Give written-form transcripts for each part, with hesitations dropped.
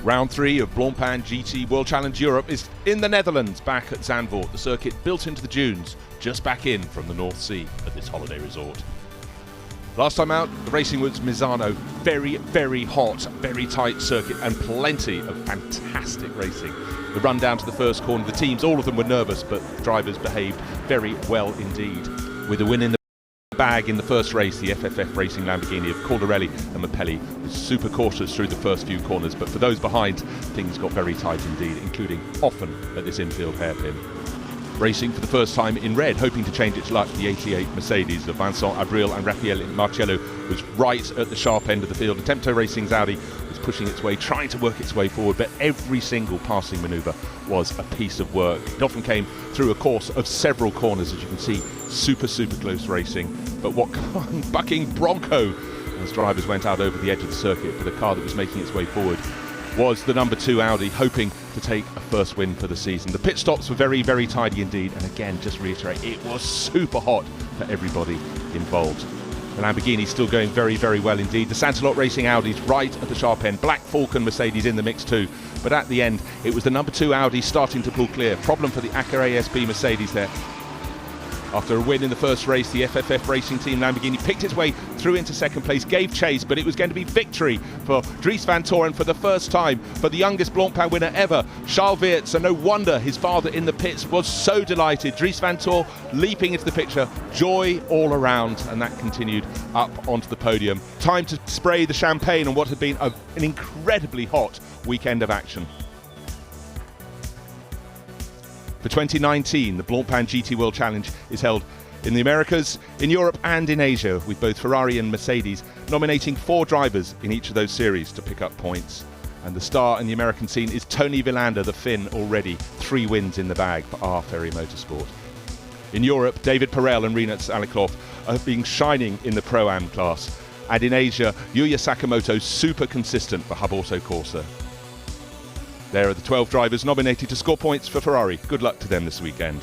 Round 3 of Blancpain GT World Challenge Europe is in the Netherlands, back at Zandvoort, the circuit built into the dunes, just back in from the North Sea at this holiday resort. Last time out, the racing was Misano. Very, very hot, very tight circuit and plenty of fantastic racing. The run down to the first corner, the teams, all of them were nervous, but drivers behaved very well indeed. With a win in the bag in the first race, the FFF Racing Lamborghini of Pirelli and Pirelli was super cautious through the first few corners, but for those behind, things got very tight indeed, including often at this infield hairpin. Racing for the first time in red, hoping to change its luck, the 88 Mercedes of Vincent Abril and Raffaele Marcello was right at the sharp end of the field. Tempo Racing's Audi was pushing its way, trying to work its way forward, but every single passing manoeuvre was a piece of work. It often came through a course of several corners, as you can see, super close racing. But what bucking bronco as drivers went out over the edge of the circuit for the car that was making its way forward was the number 2 Audi, hoping to take a first win for the season. The pit stops were very, very tidy indeed, and again, just reiterate, it was super hot for everybody involved. The Lamborghini still going very, very well indeed. The Santalot Racing Audi's right at the sharp end. Black Falcon Mercedes in the mix too. But at the end, it was the number 2 Audi starting to pull clear. Problem for the Acura ASP Mercedes there. After a win in the first race, the FFF Racing Team Lamborghini picked its way through into second place, gave chase, but it was going to be victory for Dries van Toren for the first time, for the youngest Blancpain winner ever, Charles Weerts, and no wonder his father in the pits was so delighted. Dries van Toren leaping into the picture, joy all around, and that continued up onto the podium. Time to spray the champagne on what had been an incredibly hot weekend of action. For 2019, the Blancpain GT World Challenge is held in the Americas, in Europe and in Asia, with both Ferrari and Mercedes nominating 4 drivers in each of those series to pick up points. And the star in the American scene is Tony Villander, the Finn, already 3 wins in the bag for SRO Motorsport. In Europe, David Pirelli and Rinat Aliklov have been shining in the Pro-Am class. And in Asia, Yuya Sakamoto super consistent for Hub Auto Corsa. There are the 12 drivers nominated to score points for Ferrari. Good luck to them this weekend.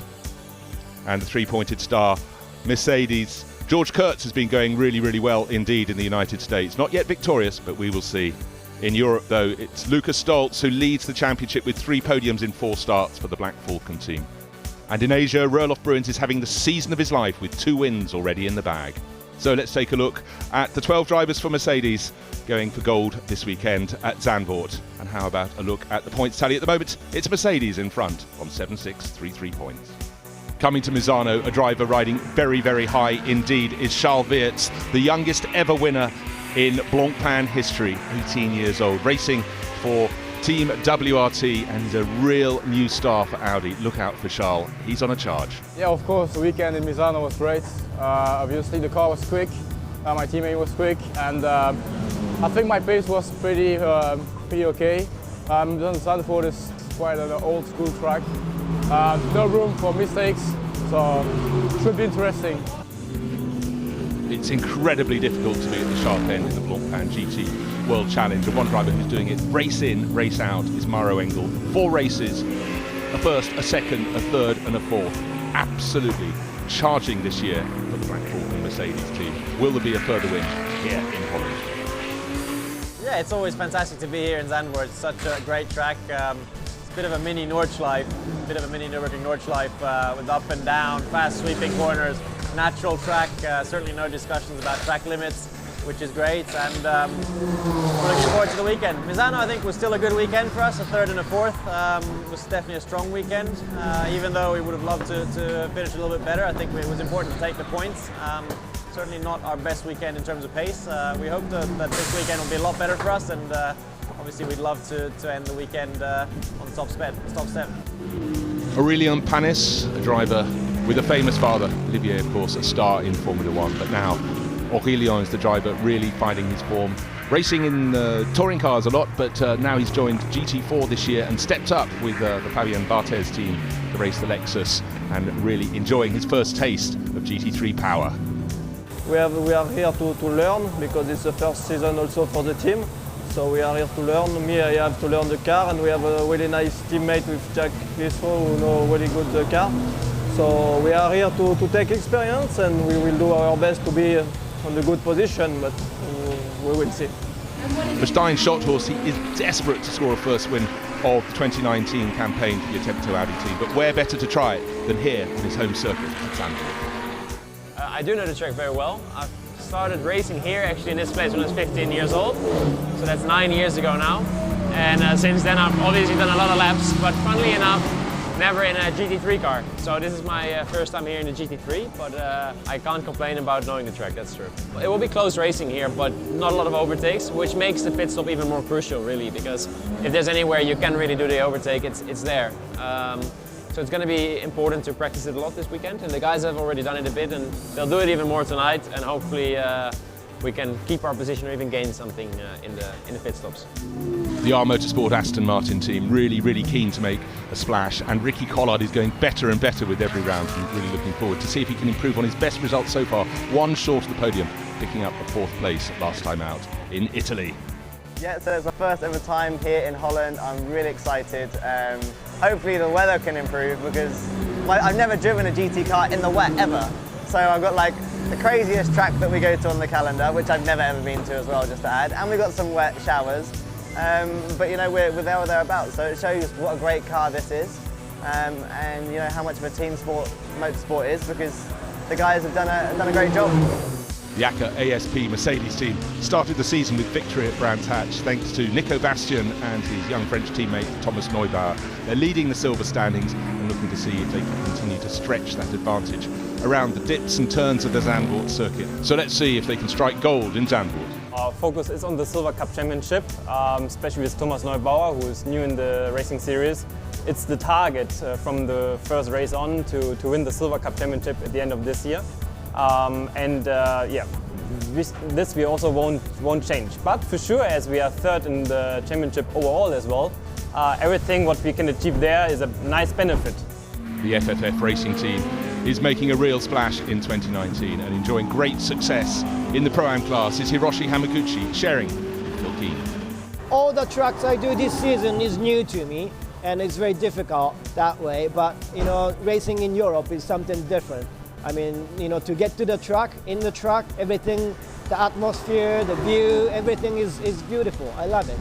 And the 3-pointed star, Mercedes. George Kurtz has been going really, really well indeed in the United States. Not yet victorious, but we will see. In Europe, though, it's Lucas Stoltz who leads the championship with 3 podiums in 4 starts for the Black Falcon team. And in Asia, Roelof Bruins is having the season of his life with 2 wins already in the bag. So let's take a look at the 12 drivers for Mercedes going for gold this weekend at Zandvoort. And how about a look at the points tally at the moment? It's Mercedes in front on 7,633 points. Coming to Misano, a driver riding very, very high indeed is Charles Weerts, the youngest ever winner in Blancpain history, 18 years old, racing for Team WRT, and he's a real new star for Audi. Look out for Charles, he's on a charge. Yeah, of course, the weekend in Misano was great. Obviously the car was quick, my teammate was quick, and I think my pace was pretty okay. Zandvoort is quite an old school track. No room for mistakes, so it should be interesting. It's incredibly difficult to be at the sharp end in the Blancpain GT World Challenge, and one driver who's doing it race in, race out is Mauro Engel. 4 races, a first, a second, a third and a fourth. Absolutely charging this year for the Black Falcon Mercedes team. Will there be a further win here in Holland? Yeah, it's always fantastic to be here in Zandvoort. It's such a great track. It's a bit of a mini Nordschleife, Nürburgring Nordschleife with up and down, fast sweeping corners, natural track, certainly no discussions about track limits, which is great, and we're looking forward to the weekend. Misano, I think, was still a good weekend for us, a 3rd and a 4th. It was definitely a strong weekend, even though we would have loved to finish a little bit better. I think it was important to take the points. Certainly not our best weekend in terms of pace. We hope that this weekend will be a lot better for us, and obviously we'd love to end the weekend on top step. Aurélien Panis, a driver with a famous father. Olivier, of course, a star in Formula 1, but now Aurélien is the driver really finding his form. Racing in touring cars a lot, but now he's joined GT4 this year and stepped up with the Fabien Barthez team to race the Lexus, and really enjoying his first taste of GT3 power. We are here to learn, because it's the first season also for the team. So we are here to learn. Me, I have to learn the car, and we have a really nice teammate with Jack Lisfo who knows really good the car. So we are here to take experience, and we will do our best to be on the good position, but we will see. For Stein Schotthorst, he is desperate to score a first win of the 2019 campaign for the Attempto Audi team, but where better to try it than here on his home circuit at Zandvoort. I do know the track very well. I've started racing here actually in this place when I was 15 years old, so that's 9 years ago now. And since then I've obviously done a lot of laps, but funnily enough, never in a GT3 car. So this is my first time here in the GT3, but I can't complain about knowing the track, that's true. It will be close racing here, but not a lot of overtakes, which makes the pit stop even more crucial really, because if there's anywhere you can really do the overtake, it's there. So it's going to be important to practice it a lot this weekend, and the guys have already done it a bit, and they'll do it even more tonight, and hopefully we can keep our position or even gain something in the pit stops. The SRO Motorsport Aston Martin team really keen to make a splash, and Ricky Collard is going better and better with every round, and really looking forward to see if he can improve on his best results so far, one short of the podium, picking up the 4th place last time out in Italy. Yeah, so it's the first ever time here in Holland. I'm really excited. Hopefully the weather can improve, because I've never driven a GT car in the wet ever. So I've got like the craziest track that we go to on the calendar, which I've never ever been to as well, just to add. And we've got some wet showers. But you know, we're there or thereabouts, so it shows what a great car this is, and you know how much of a team sport motorsport is, because the guys have done a great job. The ACA ASP Mercedes team started the season with victory at Brands Hatch thanks to Nico Bastien and his young French teammate Thomas Neubauer. They're leading the silver standings and looking to see if they can continue to stretch that advantage around the dips and turns of the Zandvoort circuit. So let's see if they can strike gold in Zandvoort. Our focus is on the Silver Cup Championship, especially with Thomas Neubauer, who is new in the racing series. It's the target from the first race on to win the Silver Cup Championship at the end of this year. Yeah, this we also won't change. But for sure, as we are 3rd in the championship overall as well, everything what we can achieve there is a nice benefit. The FFF racing team is making a real splash in 2019 and enjoying great success in the Pro-Am class is Hiroshi Hamaguchi, sharing with Phil Keane. All the tracks I do this season is new to me, and it's very difficult that way, but you know, racing in Europe is something different. I mean, you know, to get to the track, in the track, everything, the atmosphere, the view, everything is beautiful. I love it.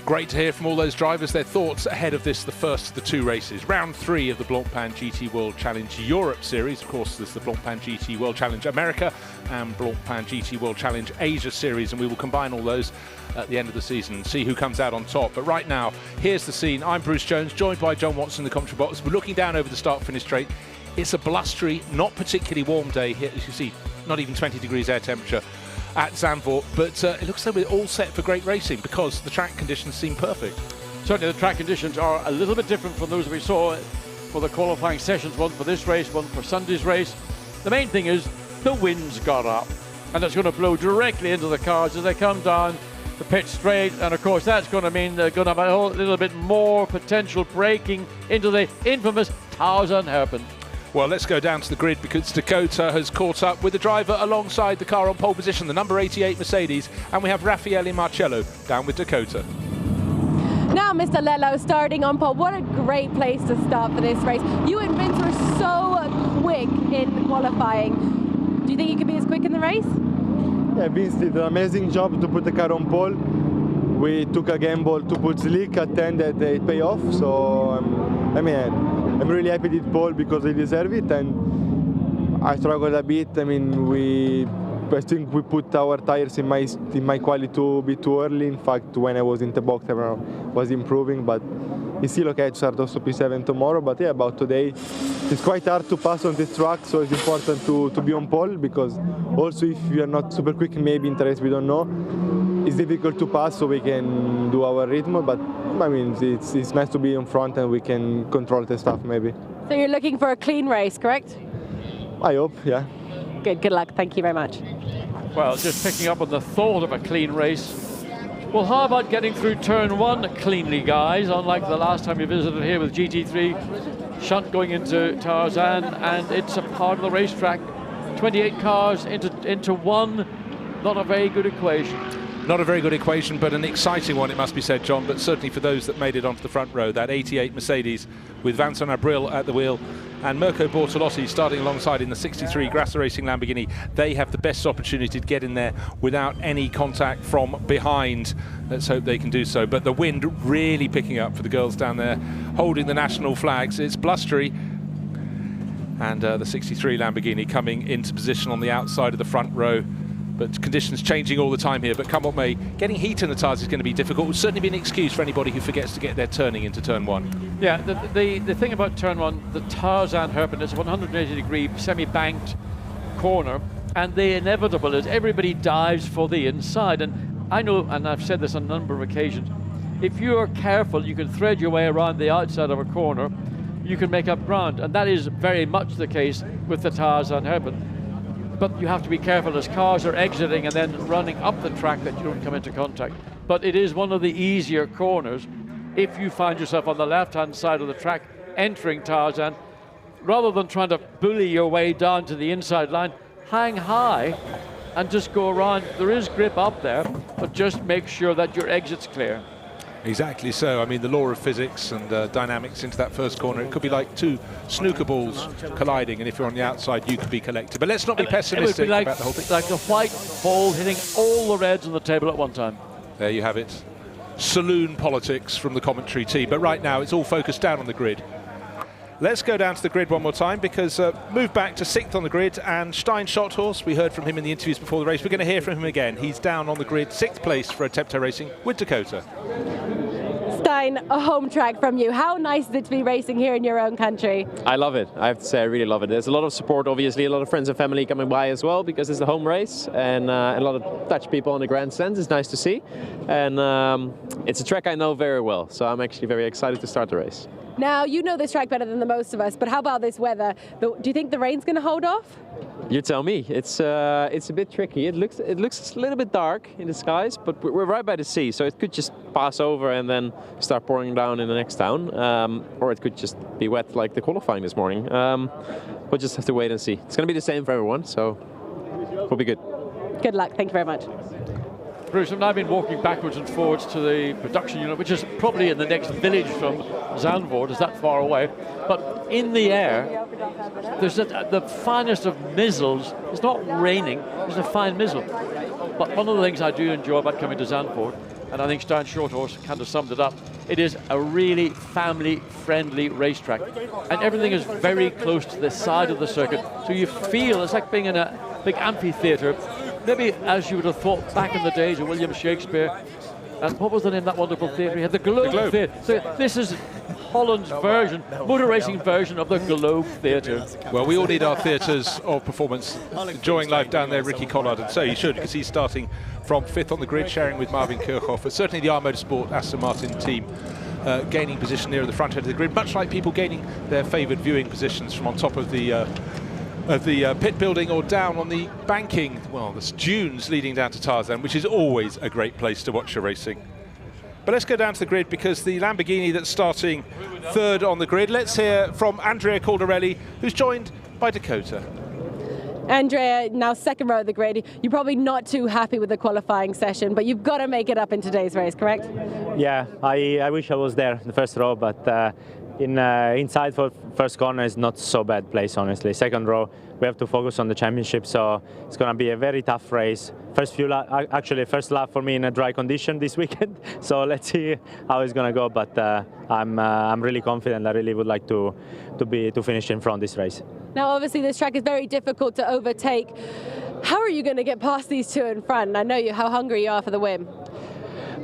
Great to hear from all those drivers their thoughts ahead of this, the first of the 2 races. Round 3 of the Blancpain GT World Challenge Europe Series. Of course, there's the Blancpain GT World Challenge America and Blancpain GT World Challenge Asia Series, and we will combine all those at the end of the season and see who comes out on top. But right now, here's the scene. I'm Bruce Jones, joined by John Watson in the commentary box. We're looking down over the start-finish straight. It's a blustery, not particularly warm day here, as you see, not even 20 degrees air temperature at Zandvoort, but it looks like we're all set for great racing because the track conditions seem perfect. Certainly the track conditions are a little bit different from those we saw for the qualifying sessions, one for this race, one for Sunday's race. The main thing is the wind's got up, and it's going to blow directly into the cars as they come down the pit straight, and of course that's going to mean they're going to have a whole little bit more potential braking into the infamous Tarzan hairpin. Well, let's go down to the grid because Dakota has caught up with the driver alongside the car on pole position, the number 88 Mercedes, and we have Raffaele Marcello down with Dakota. Now, Mr. Lello starting on pole. What a great place to start for this race. You and Vince were so quick in qualifying. Do you think you could be as quick in the race? Yeah, Vince did an amazing job to put the car on pole. We took a gamble to put slick at 10 that it paid off, so I'm really happy with pole because they deserve it, and I struggled a bit. I think we put our tires in my quali to be too early. In fact, when I was in the box, I was improving, but it's still okay to start also P7 tomorrow. But yeah, about today, it's quite hard to pass on this track, so it's important to be on pole, because also if you are not super quick, maybe in the race we don't know, it's difficult to pass, so we can do our rhythm, but I mean, it's nice to be in front and we can control the stuff maybe. So you're looking for a clean race, correct? I hope, yeah. Good luck. Thank you very much. Well, just picking up on the thought of a clean race. Well, how about getting through turn 1 cleanly, guys? Unlike the last time you visited here with GT3, shunt going into Tarzan, and it's a part of the racetrack. 28 cars into one, not a very good equation. Not a very good equation, but an exciting one, it must be said, John, but certainly for those that made it onto the front row. That 88 Mercedes with Vincent Abril at the wheel and Mirko Bortolotti starting alongside in the 63 Grasser Racing Lamborghini. They have the best opportunity to get in there without any contact from behind. Let's hope they can do so. But the wind really picking up for the girls down there holding the national flags. It's blustery. And the 63 Lamborghini coming into position on the outside of the front row. But conditions changing all the time here. But come what may, getting heat in the tyres is going to be difficult. It would certainly be an excuse for anybody who forgets to get their turning into turn 1. Yeah, the thing about turn 1, the Tarzan hairpin is a 180-degree semi-banked corner, and the inevitable is everybody dives for the inside. And I know, and I've said this on a number of occasions, if you are careful, you can thread your way around the outside of a corner, you can make up ground, and that is very much the case with the Tarzan hairpin. But you have to be careful as cars are exiting and then running up the track that you don't come into contact. But it is one of the easier corners if you find yourself on the left-hand side of the track entering Tarzan. Rather than trying to bully your way down to the inside line, hang high and just go around. There is grip up there, but just make sure that your exit's clear. Exactly so. I mean, the law of physics and dynamics into that first corner, it could be like two snooker balls colliding, and if you're on the outside, you could be collected. But let's not be pessimistic it would be like, about the whole thing. like a white ball hitting all the reds on the table at one time. There you have it. Saloon politics from the commentary team. But right now, it's all focused down on the grid. Let's go down to the grid one more time, because move back to 6th on the grid, and Stein Schotthorst, we heard from him in the interviews before the race. We're going to hear from him again. He's down on the grid, 6th place for Attempto Racing with Dakota. Stein, a home track from you. How nice is it to be racing here in your own country? I love it. I have to say, I really love it. There's a lot of support, obviously, a lot of friends and family coming by as well, because it's a home race, and a lot of Dutch people on the grandstands. It's nice to see, and it's a track I know very well, so I'm actually very excited to start the race. Now, you know this track better than the most of us, but how about this weather? Do you think the rain's going to hold off? You tell me. It's a bit tricky. It looks a little bit dark in the skies, but we're right by the sea, so it could just pass over and then start pouring down in the next town, or it could just be wet like the qualifying this morning. We'll just have to wait and see. It's going to be the same for everyone, so we'll be good. Good luck. Thank you very much. Bruce, I've been walking backwards and forwards to the production unit, which is probably in the next village from Zandvoort. It's that far away. But in the air, there's the finest of mizzles. It's not raining, it's a fine mizzle. But one of the things I do enjoy about coming to Zandvoort, and I think Stein Schotthorst kind of summed it up, it is a really family-friendly racetrack. And everything is very close to the side of the circuit. So you feel it's like being in a big amphitheatre. Maybe as you would have thought back in the days of William Shakespeare. And what was the name of that wonderful theatre? He had the Globe Theatre. So this is Holland's version, motor racing version of the Globe Theatre. Well, we all need our theatres of performance. Enjoying life down there, Ricky Collard, and so you should, because he's starting from 5th on the grid, sharing with Marvin Kirchhoff. But certainly the R Motorsport Aston Martin team gaining position near the front end of the grid, much like people gaining their favoured viewing positions from on top of the pit building or down on the banking, well, the dunes leading down to Tarzan, which is always a great place to watch your racing. But let's go down to the grid, because the Lamborghini that's starting 3rd on the grid. Let's hear from Andrea Caldarelli, who's joined by Dakota. Andrea, now 2nd row of the grid. You're probably not too happy with the qualifying session, but you've got to make it up in today's race, correct? Yeah, I wish I was there in the 1st row, but inside for first corner is not so bad place, honestly. 2nd row, we have to focus on the championship, so it's going to be a very tough race. First lap for me in a dry condition this weekend, so let's see how it's going to go. But I'm really confident. I really would like to finish in front this race. Now, obviously, this track is very difficult to overtake. How are you going to get past these two in front? I know how hungry you are for the win.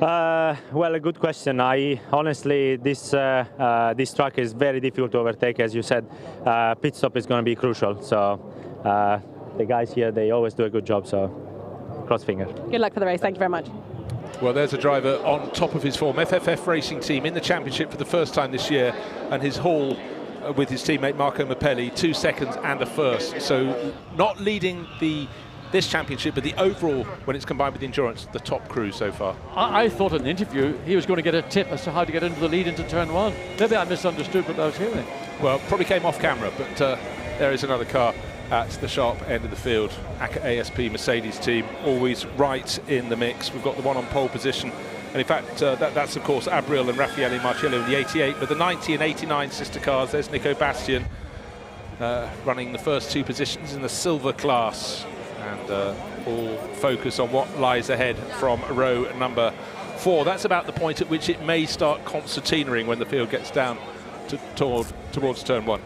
Well, a good question. Honestly, this track is very difficult to overtake, as you said. Pit stop is going to be crucial. So the guys here, they always do a good job. So cross finger. Good luck for the race. Thank you very much. Well, there's a driver on top of his form. FFF Racing Team in the championship for the first time this year, and his haul with his teammate Marco Mappelli, 2 seconds and a first. So not leading this championship, but the overall, when it's combined with the endurance, the top crew so far. I thought in the interview he was going to get a tip as to how to get into the lead into turn 1. Maybe I misunderstood what I was hearing. Well, probably came off camera, but there is another car. at the sharp end of the field. ASP Mercedes team always right in the mix. We've got the one on pole position, and in fact that's of course Abril and Raffaele Marcello in the 88, but the 90 and 89 sister cars, there's Nico Bastian running the first two positions in the silver class, and all focus on what lies ahead from row number 4. That's about the point at which it may start concertinaing when the field gets down towards turn 1.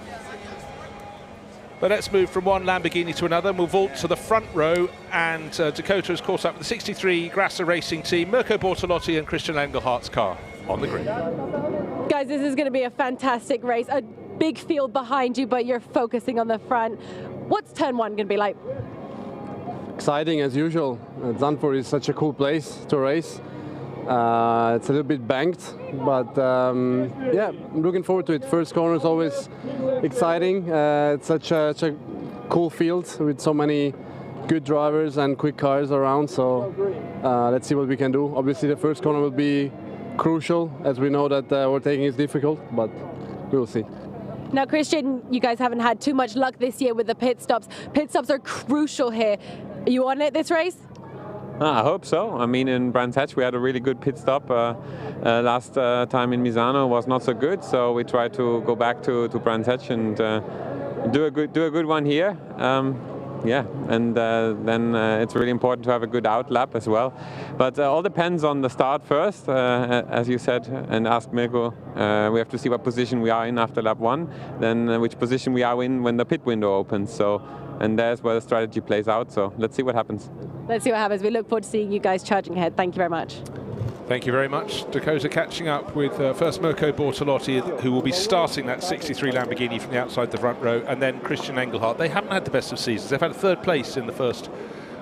But let's move from one Lamborghini to another, and we'll vault to the front row, and Dakota has caught up with the 63 Grasser Racing team, Mirko Bortolotti and Christian Engelhardt's car on the grid. Guys, this is going to be a fantastic race. A big field behind you, but you're focusing on the front. What's turn 1 going to be like? Exciting as usual. Zandvoort is such a cool place to race. It's a little bit banked, but yeah, I'm looking forward to it. First corner is always exciting. It's such a cool field with so many good drivers and quick cars around, so let's see what we can do. Obviously the first corner will be crucial, as we know that overtaking is difficult, but we will see. Now, Christian, you guys haven't had too much luck this year with the pit stops. Pit stops are crucial here. Are you on it this race? I hope so. I mean, in Brands Hatch we had a really good pit stop. Last time in Misano was not so good, so we tried to go back to Brands Hatch and do a good one here. Yeah, and then it's really important to have a good out lap as well. But all depends on the start first, as you said, and asked Mirko. We have to see what position we are in after lap 1, then which position we are in when the pit window opens. So, and there's where the strategy plays out. So let's see what happens. Let's see what happens. We look forward to seeing you guys charging ahead. Thank you very much. Thank you very much. Dakota catching up with first Mirko Bortolotti, who will be starting that 63 Lamborghini from the outside the front row, and then Christian Engelhardt. They haven't had the best of seasons. They've had a 3rd place in the first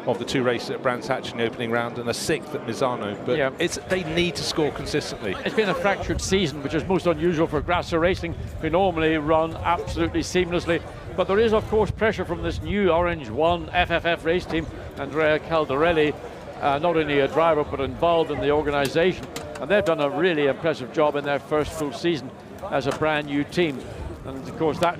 of the 2 races at Brands Hatch in the opening round and a 6th at Misano, but yeah, they need to score consistently. It's been a fractured season, which is most unusual for Grasser Racing, who normally run absolutely seamlessly. But there is, of course, pressure from this new Orange 1 FFF race team, Andrea Caldarelli, not only a driver but involved in the organisation, and they've done a really impressive job in their first full season as a brand new team. And of course that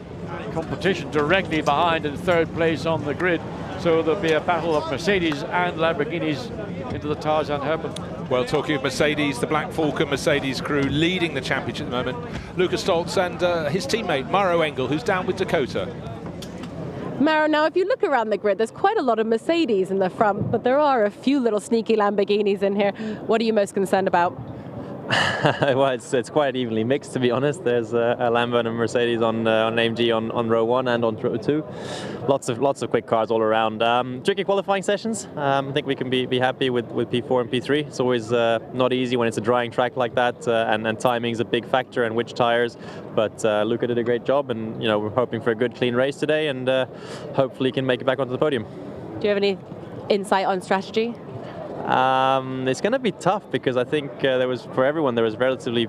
competition directly behind in 3rd place on the grid, so there'll be a battle of Mercedes and Lamborghinis into the Tarzan hairpin. Well, talking of Mercedes, the Black Falcon Mercedes crew leading the championship at the moment, Lukas Stoltz and his teammate Mauro Engel, who's down with Dakota. Mauro, now if you look around the grid, there's quite a lot of Mercedes in the front, but there are a few little sneaky Lamborghinis in here. What are you most concerned about? Well, it's quite evenly mixed, to be honest. There's a Lambo and a Mercedes on AMG on row 1 and on row 2. Lots of quick cars all around. Tricky qualifying sessions. I think we can be happy with P4 and P3. It's always not easy when it's a drying track like that, and timing is a big factor, and which tires. But Luca did a great job, and we're hoping for a good, clean race today, and hopefully can make it back onto the podium. Do you have any insight on strategy? It's going to be tough because I think there was relatively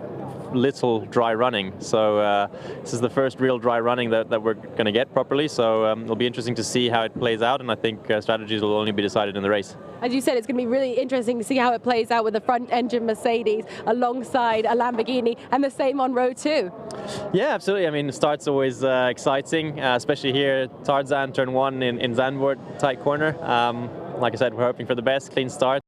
little dry running, so this is the first real dry running that we're going to get properly, so it'll be interesting to see how it plays out, and I think strategies will only be decided in the race. As you said, it's going to be really interesting to see how it plays out with the front engine Mercedes alongside a Lamborghini, and the same on row 2. Yeah, absolutely. I mean, the start's always exciting, especially here, Tarzan, turn 1 in Zandvoort, tight corner. Like I said, we're hoping for the best, clean start,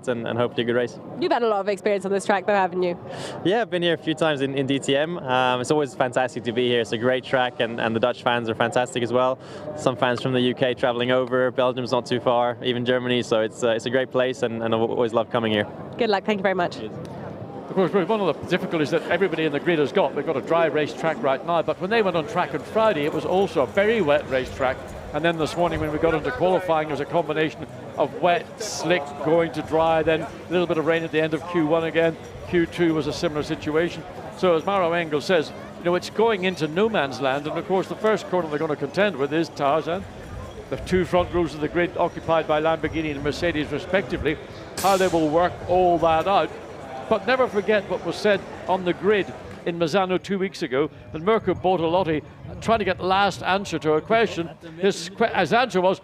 and hopefully a good race. You've had a lot of experience on this track though, haven't you? Yeah, I've been here a few times in DTM. It's always fantastic to be here. It's a great track, and the Dutch fans are fantastic as well. Some fans from the UK traveling over, Belgium's not too far, even Germany, so it's a great place, and I've always loved coming here. Good luck, thank you very much. Of course, one of the difficulties that everybody in the grid has got, they've got a dry race track right now, but when they went on track on Friday, it was also a very wet race track. And then this morning when we got into qualifying, there was a combination of wet, slick, going to dry, then a little bit of rain at the end of Q1 again. Q2 was a similar situation. So as Mauro Engel says, it's going into no man's land, and of course the first corner they're going to contend with is Tarzan. The 2 front rows of the grid occupied by Lamborghini and Mercedes respectively, how they will work all that out. But never forget what was said on the grid in Misano 2 weeks ago, that Mirko Bortolotti tried to get the last answer to a question. His answer was,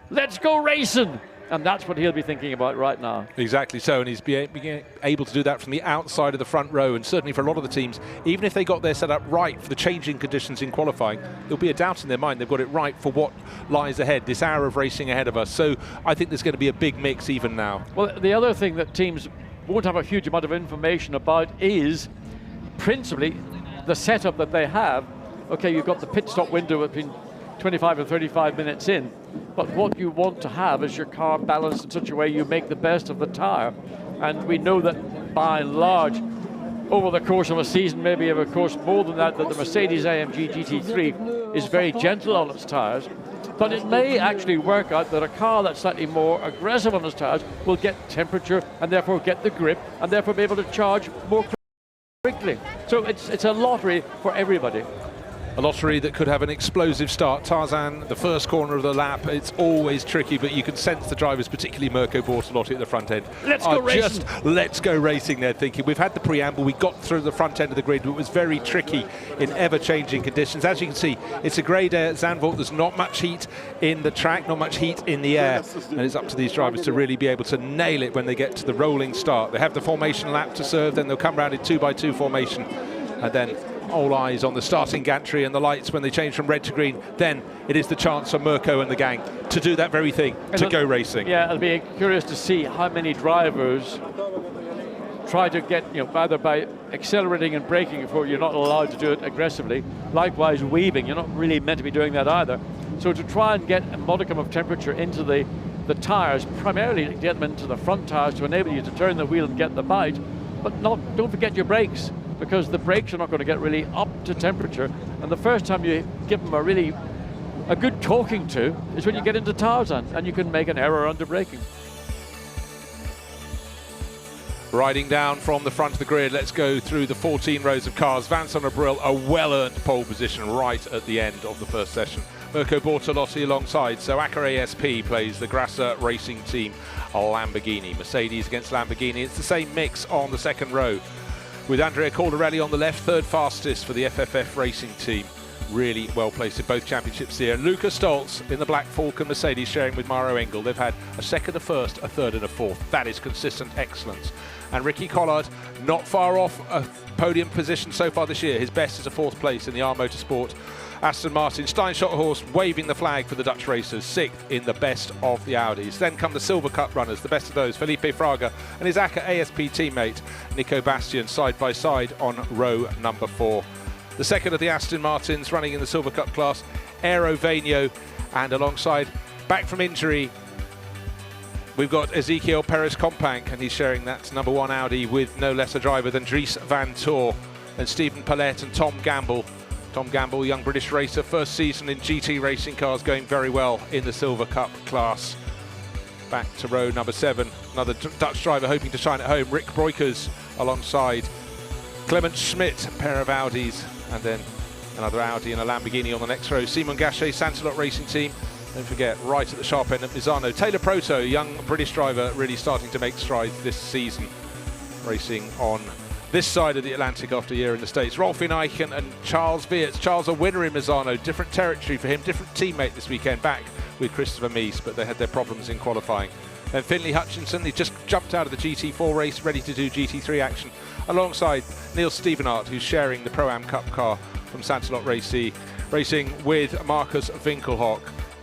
"Let's go racing." And that's what he'll be thinking about right now. Exactly so, and he's being able to do that from the outside of the front row, and certainly for a lot of the teams, even if they got their setup right for the changing conditions in qualifying, there'll be a doubt in their mind they've got it right for what lies ahead, this hour of racing ahead of us. So I think there's going to be a big mix even now. Well, the other thing that teams won't have a huge amount of information about is principally the setup that they have. Okay, you've got the pit stop window between 25 and 35 minutes in, but what you want to have is your car balanced in such a way you make the best of the tire. And we know that by and large, over the course of a season, maybe of a course more than that, that the Mercedes-AMG GT3 is very gentle on its tires. But it may actually work out that a car that's slightly more aggressive on its tires will get temperature and therefore get the grip and therefore be able to charge more quickly. So it's a lottery for everybody. A lottery that could have an explosive start. Tarzan, the first corner of the lap, it's always tricky, but you can sense the drivers, particularly Mirko Bortolotti at the front end. Let's go racing. Let's go racing, they're thinking. We've had the preamble, we got through the front end of the grid, but it was very tricky in ever-changing conditions. As you can see, it's a grey day at Zandvoort. There's not much heat in the track, not much heat in the air, and it's up to these drivers to really be able to nail it when they get to the rolling start. They have the formation lap to serve, then they'll come round in 2x2 formation, and then all eyes on the starting gantry and the lights when they change from red to green. Then it is the chance for Mirko and the gang to do that very thing, to go racing. Yeah, it'll be curious to see how many drivers try to get, either by accelerating and braking before you're not allowed to do it aggressively. Likewise, weaving, you're not really meant to be doing that either. So to try and get a modicum of temperature into the tires, primarily to get them into the front tires to enable you to turn the wheel and get the bite, but don't forget your brakes, because the brakes are not going to get really up to temperature. And the first time you give them a good talking to is when you get into Tarzan, and you can make an error under braking. Riding down from the front of the grid, let's go through the 14 rows of cars. Vincent Abril, a well-earned pole position right at the end of the first session. Mirko Bortolotti alongside, so Acker ASP plays the Grasser Racing Team, a Lamborghini. Mercedes against Lamborghini, it's the same mix on the second row, with Andrea Caldarelli on the left, third fastest for the FFF Racing Team. Really well placed in both championships here. And Luca Stoltz in the Black Falcon Mercedes sharing with Mauro Engel. They've had a second, a first, a third and a fourth. That is consistent excellence. And Ricky Collard not far off a podium position so far this year. His best is a fourth place in the R Motorsport Aston Martin. Stein Schottenhorst waving the flag for the Dutch racers, sixth in the best of the Audis. Then come the Silver Cup runners, the best of those, Felipe Fraga and his Acker ASP teammate Nico Bastian side by side on row number 4. The second of the Aston Martins running in the Silver Cup class, Aero Vainio, and alongside, back from injury, we've got Ezekiel Perez Companc, and he's sharing that number 1 Audi with no less a driver than Dries Van Tor, and Stephen Paulette and Tom Gamble. Tom Gamble, young British racer, first season in GT racing cars, going very well in the Silver Cup class. Back to row number 7, another Dutch driver hoping to shine at home, Rick Breukers alongside Clement Schmidt, a pair of Audis, and then another Audi and a Lamborghini on the next row. Simon Gachet, Santalot Racing Team. Don't forget, right at the sharp end at Misano, Taylor Proto, young British driver, really starting to make strides this season, racing on this side of the Atlantic after a year in the States. Rolf Eichen and Charles Weerts. Charles a winner in Misano, different territory for him, different teammate this weekend, back with Christopher Mies, but they had their problems in qualifying. Then Finley Hutchinson, he just jumped out of the GT4 race, ready to do GT3 action, alongside Neil Stevenart, who's sharing the Pro-Am Cup car from Santalot racing with Marcus Winkelhock.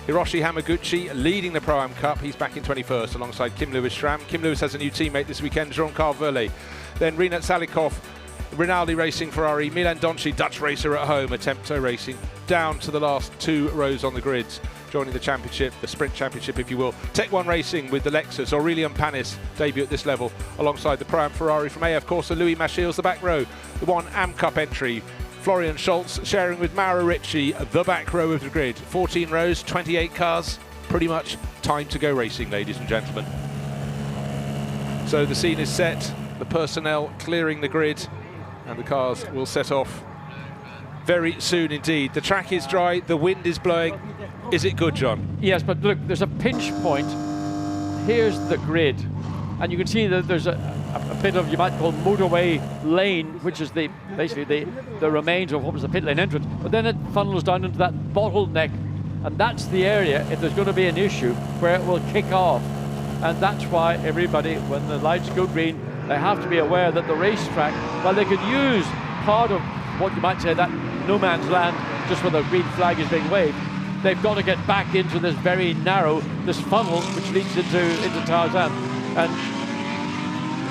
Hiroshi Hamaguchi leading the Pro-Am Cup, he's back in 21st alongside Kim Lewis-Schramm. Kim Lewis has a new teammate this weekend, Jean-Carl Verlet. Then Rinat Salikov, Rinaldi Racing Ferrari, Milan Donci, Dutch racer at home, Attempto Racing, down to the last 2 rows on the grids, joining the championship, the sprint championship if you will. Tech 1 Racing with the Lexus, Aurelian Panis, debut at this level, alongside the Pro-Am Ferrari from AF Corsa, Louis Machil's the back row, the 1 Am Cup entry, Florian Schultz sharing with Mauro Ricci, the back row of the grid. 14 rows, 28 cars, pretty much time to go racing, ladies and gentlemen. So the scene is set, the personnel clearing the grid, and the cars will set off very soon indeed. The track is dry, the wind is blowing. Is it good, John? Yes, but look, there's a pinch point. Here's the grid, and you can see that there's a bit of, you might call, motorway lane, which is basically the remains of what was the pit lane entrance, but then it funnels down into that bottleneck, and that's the area, if there's going to be an issue, where it will kick off. and that's why everybody, when the lights go green, they have to be aware that the racetrack, while they could use part of what you might say that no man's land just where the green flag is being waved, they've got to get back into this very narrow, this funnel which leads into Tarzan. And,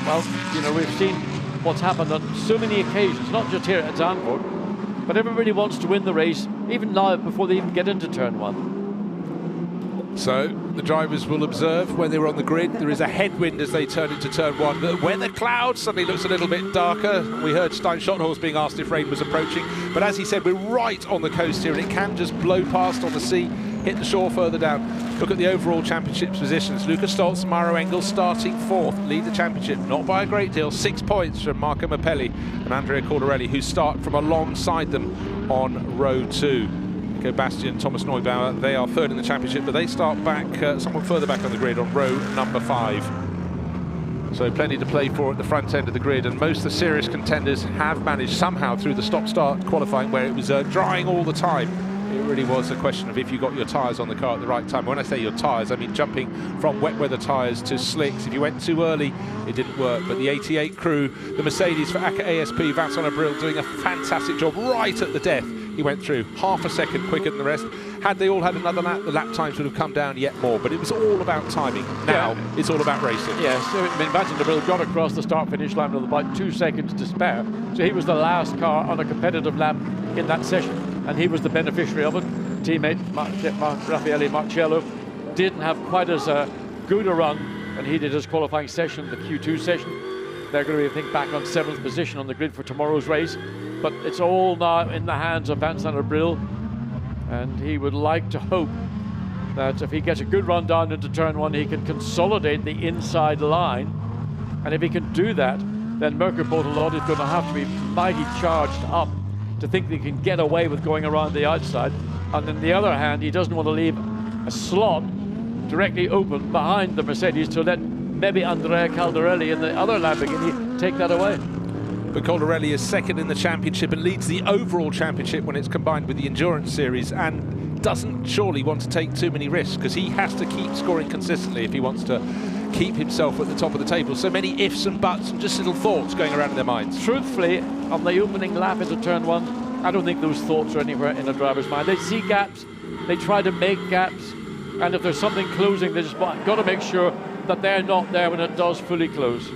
well, you know, we've seen what's happened on so many occasions, not just here at Zandvoort, but everybody wants to win the race, even now before they even get into turn one. So the drivers will observe when they were on the grid. There is a headwind as they turn into turn one. The weather cloud suddenly looks a little bit darker. We heard Stein Schottenhorst being asked if rain was approaching, but as he said, we're right on the coast here and it can just blow past on the sea, hit the shore further down. Look at the overall championship's positions. Lukas Stoltz, Mauro Engels starting fourth, lead the championship, not by a great deal, 6 points from Marco Mappelli and Andrea Cordarelli, who start from alongside them on row 2. Bastian, Thomas Neubauer, they are third in the championship, but they start back somewhat further back on the grid on row number 5. So plenty to play for at the front end of the grid, and most of the serious contenders have managed somehow through the stop-start qualifying, where it was drying all the time. It really was a question of if you got your tyres on the car at the right time. When I say your tyres, I mean jumping from wet weather tyres to slicks. If you went too early, it didn't work. But the 88 crew, the Mercedes for ASP, Vincent Abril doing a fantastic job right at the death. He went through half a second quicker than the rest. Had they all had another lap, the lap times would have come down yet more, but it was all about timing. Now, it's all about racing. Yes, I mean, Vincent Abril got across the start-finish line with about 2 seconds to spare, so he was the last car on a competitive lap in that session, and he was the beneficiary of it. Teammate Raffaele Marciello didn't have quite as good a run, and he did his qualifying session, the Q2 session. They're going to be, I think, back on 7th position on the grid for tomorrow's race. But it's all now in the hands of Vincent Abril, and he would like to hope that if he gets a good run down into turn 1, he can consolidate the inside line. And if he can do that, then Mirko Bortolotti is going to have to be mighty charged up to think that he can get away with going around the outside. And on the other hand, he doesn't want to leave a slot directly open behind the Mercedes to let maybe Andrea Caldarelli in the other Lamborghini take that away. But Caldarelli is second in the championship and leads the overall championship when it's combined with the endurance series, and doesn't surely want to take too many risks because he has to keep scoring consistently if he wants to keep himself at the top of the table. So many ifs and buts and just little thoughts going around in their minds. Truthfully, on the opening lap into turn 1, I don't think those thoughts are anywhere in a driver's mind. They see gaps, they try to make gaps, and if there's something closing, they just got to make sure that they're not there when it does fully close.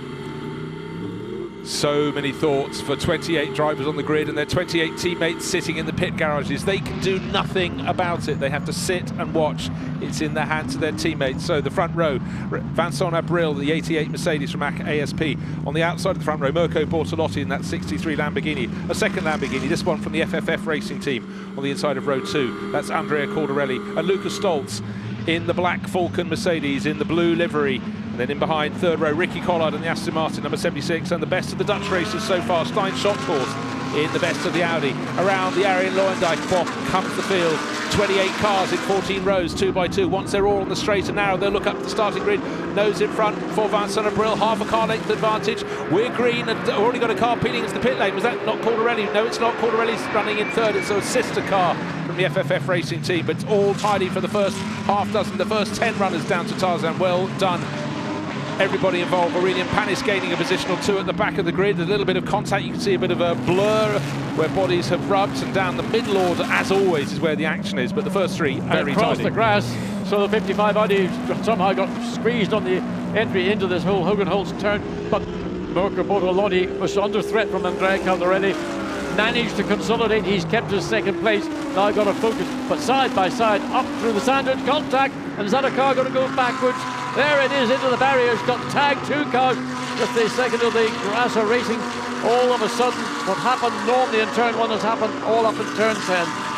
So many thoughts for 28 drivers on the grid and their 28 teammates sitting in the pit garages. They can do nothing about it. They have to sit and watch. It's in the hands of their teammates. So the front row, Vincent Abril, the 88 Mercedes from ASP. On the outside of the front row, Mirko Bortolotti in that 63 Lamborghini. A second Lamborghini, this one from the FFF racing team on the inside of row 2. That's Andrea Cordarelli and Lukas Stoltz in the black Falcon Mercedes in the blue livery. And then in behind, third row, Ricky Collard and the Aston Martin, number 76, and the best of the Dutch racers so far, Stein Schottenhorst in the best of the Audi. Around the Arjen Looijendijk block comes the field. 28 cars in 14 rows, 2 by 2. Once they're all on the straight and narrow, they'll look up the starting grid. Nose in front for Vincent Abril, half a car length advantage. We're green and already got a car peeling into the pit lane. Was that not Caldarelli? No, it's not. Caldarelli's running in third. It's a sister car from the FFF racing team, but it's all tidy for the first half dozen, the first 10 runners down to Tarzan. Well done, everybody involved. Aurelian Panis gaining a position or 2 at the back of the grid. A little bit of contact, you can see a bit of a blur where bodies have rubbed, and down the middle order, as always, is where the action is. But the first 3 very across tidy. The grass, so the 55 Audi somehow got squeezed on the entry into this whole Hogan-Holtz turn. But Mirko Bortolotti was under threat from Andrea Caldarelli. Managed to consolidate. He's kept his second place. Now got to focus, but side by side up through the sandwich contact. And is that a car going to go backwards? There it is, into the barriers. Got tagged 2 cars. Just the second of the Grasser Racing. All of a sudden, what happened normally in turn 1 has happened all up in turn 10.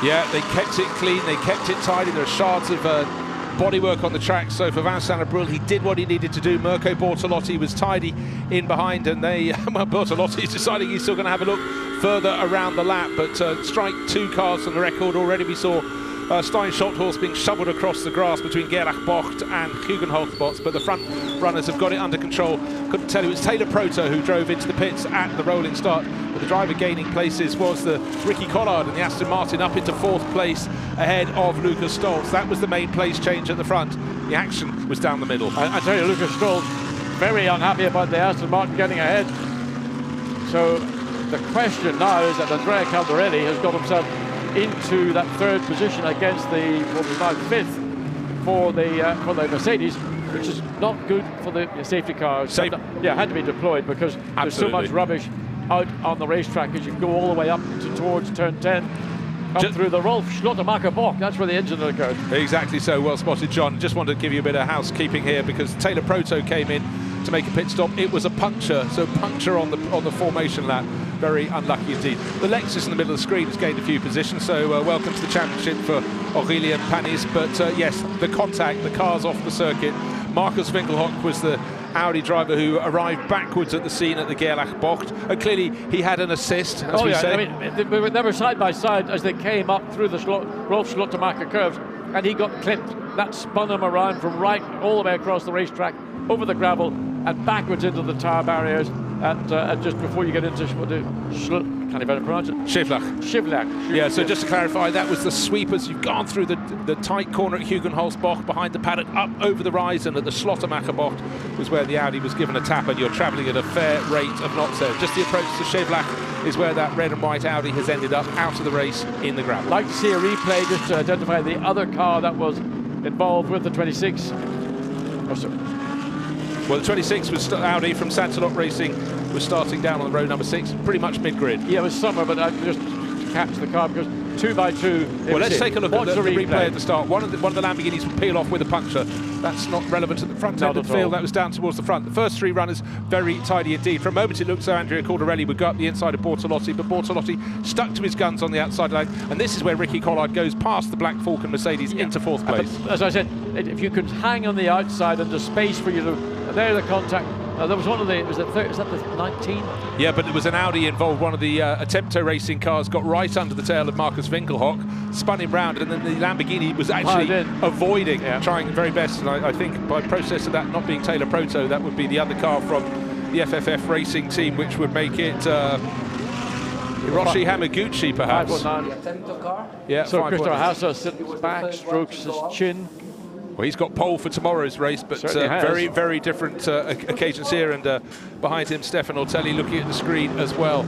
Yeah, they kept it clean, they kept it tidy. There are shards of bodywork on the track. So for Vincent Abril, he did what he needed to do. Mirko Bortolotti was tidy in behind, and they, well, Bortolotti's deciding he's still going to have a look further around the lap, but strike 2 cars from the record already. We saw Stein Schotthorst being shoveled across the grass between Gerlach-Bocht and Hugenholzbots, but the front runners have got it under control. Couldn't tell you, it's Taylor Proto who drove into the pits at the rolling start, but the driver gaining places was the Ricky Collard and the Aston Martin up into 4th place ahead of Lucas Stoltz. That was the main place change at the front. The action was down the middle. I tell you, Lucas Stoltz very unhappy about the Aston Martin getting ahead. So the question now is that Andrea Caldarelli has got himself into that 3rd position against the, what was now 5th for the Mercedes, which is not good for the safety cars. Had to be deployed because there's so much rubbish out on the racetrack as you go all the way up towards turn 10. Up through the Rolf Schlottemacher Bock, that's where the incident occurred. Exactly so, well spotted, John. Just wanted to give you a bit of housekeeping here because Taylor Proto came in to make a pit stop. It was a puncture, so puncture on the formation lap. Very unlucky indeed. The Lexus in the middle of the screen has gained a few positions, so welcome to the championship for Aurélien Panis. But yes, the contact, the car's off the circuit. Markus Winkelhock was the Audi driver who arrived backwards at the scene at the Gerlach-Bocht, and clearly he had an assist, as we say. I mean, they were side by side as they came up through the Rolf Schlottemacher curves, and he got clipped. That spun him around from right all the way across the racetrack, over the gravel, and backwards into the tire barriers. And just before you get into can't even pronounce it. Schivlach. Yeah, so just to clarify, that was the sweep as you've gone through the tight corner at Hugenholzbocht, behind the paddock, up over the rise, and at the Schlottemacher Bocht was where the Audi was given a tap, and you're travelling at a fair rate of knots there. Just the approach to Schivlach is where that red and white Audi has ended up out of the race in the gravel. I'd like to see a replay just to identify the other car that was involved with the 26. Well, the 26 was Audi from Santalot Racing, was starting down on the row number 6, pretty much mid-grid. Yeah, it was summer, but I just catch the car because 2 by 2. Well, let's take a look at the replay at the start. One of the Lamborghinis would peel off with a puncture. That's not relevant at the front end of the field. That was down towards the front. The first 3 runners very tidy indeed. For a moment it looked as though Andrea Caldarelli would go up the inside of Bortolotti, but Bortolotti stuck to his guns on the outside line, and this is where Ricky Collard goes past the Black Falcon Mercedes into 4th place. As I said, if you could hang on the outside and there's space for you to... There the contact. There was one of the... is that the 19? Yeah, but it was an Audi involved. One of the Attempto racing cars got right under the tail of Markus Winkelhock, spun him round, and then the Lamborghini was actually avoiding, trying the very best. And I think by process of that not being Taylor Proto, that would be the other car from the FFF racing team, which would make it Hiroshi Hamaguchi, perhaps. 519. car? Yeah, so Christopher Hauser sits back, strokes his chin. Well, he's got pole for tomorrow's race, but very, very different occasions here. And behind him, Stefan Ortelli looking at the screen as well.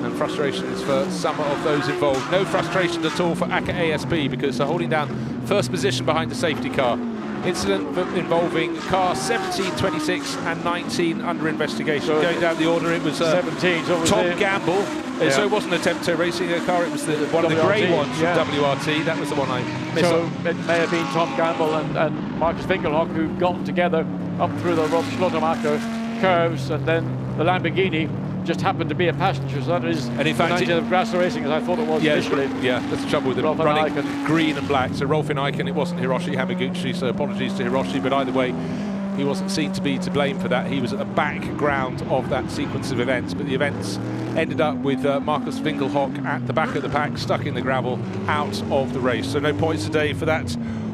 And frustrations for some of those involved. No frustrations at all for ACA ASB because they're holding down first position behind the safety car. Incident involving cars 17, 26 and 19 under investigation. So going down the order, it was 17, so Tom Gamble. Yeah. So it wasn't a Attempto racing car, it was one of the grey ones from WRT. That was the one I missed. So it may have been Tom Gamble and Markus Winkelhock who got together up through the Rolf Schlottemacher curves, and then the Lamborghini just happened to be a passenger. So that is, and in fact, the of grass racing as I thought it was initially. Yeah, that's the trouble with them running green and black. So Rolf Icon, it wasn't Hiroshi Hamaguchi, so apologies to Hiroshi, but either way, he wasn't seen to be to blame for that. He was at the background of that sequence of events, but the events ended up with Markus Winkelhock at the back of the pack, stuck in the gravel, out of the race. So no points today for that.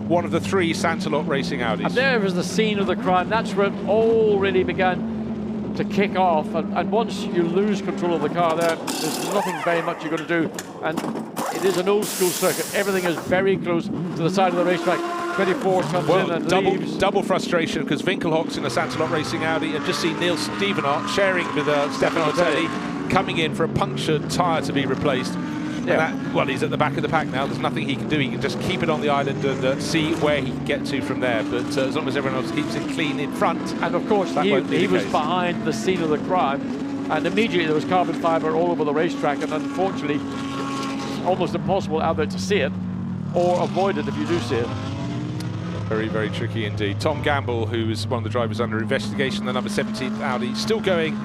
One of the 3 Santalot Racing Audis. And there was the scene of the crime. That's where it all really began to kick off. And once you lose control of the car there's nothing very much you're going to do. And it is an old school circuit. Everything is very close to the side of the racetrack. 24 comes in and leaves. Double frustration because Winkelhock's in a Santalot Racing Audi, and just see Neil Stevenart sharing with Stefan Ortelli, coming in for a punctured tyre to be replaced. Yeah. Well, he's at the back of the pack now. There's nothing he can do. He can just keep it on the island and see where he can get to from there. But as long as everyone else keeps it clean in front. And of course, he was behind the scene of the crime, and immediately there was carbon fibre all over the racetrack, and unfortunately, it's almost impossible out there to see it or avoid it if you do see it. Very, very tricky indeed. Tom Gamble, who is one of the drivers under investigation, the number 17th Audi, still going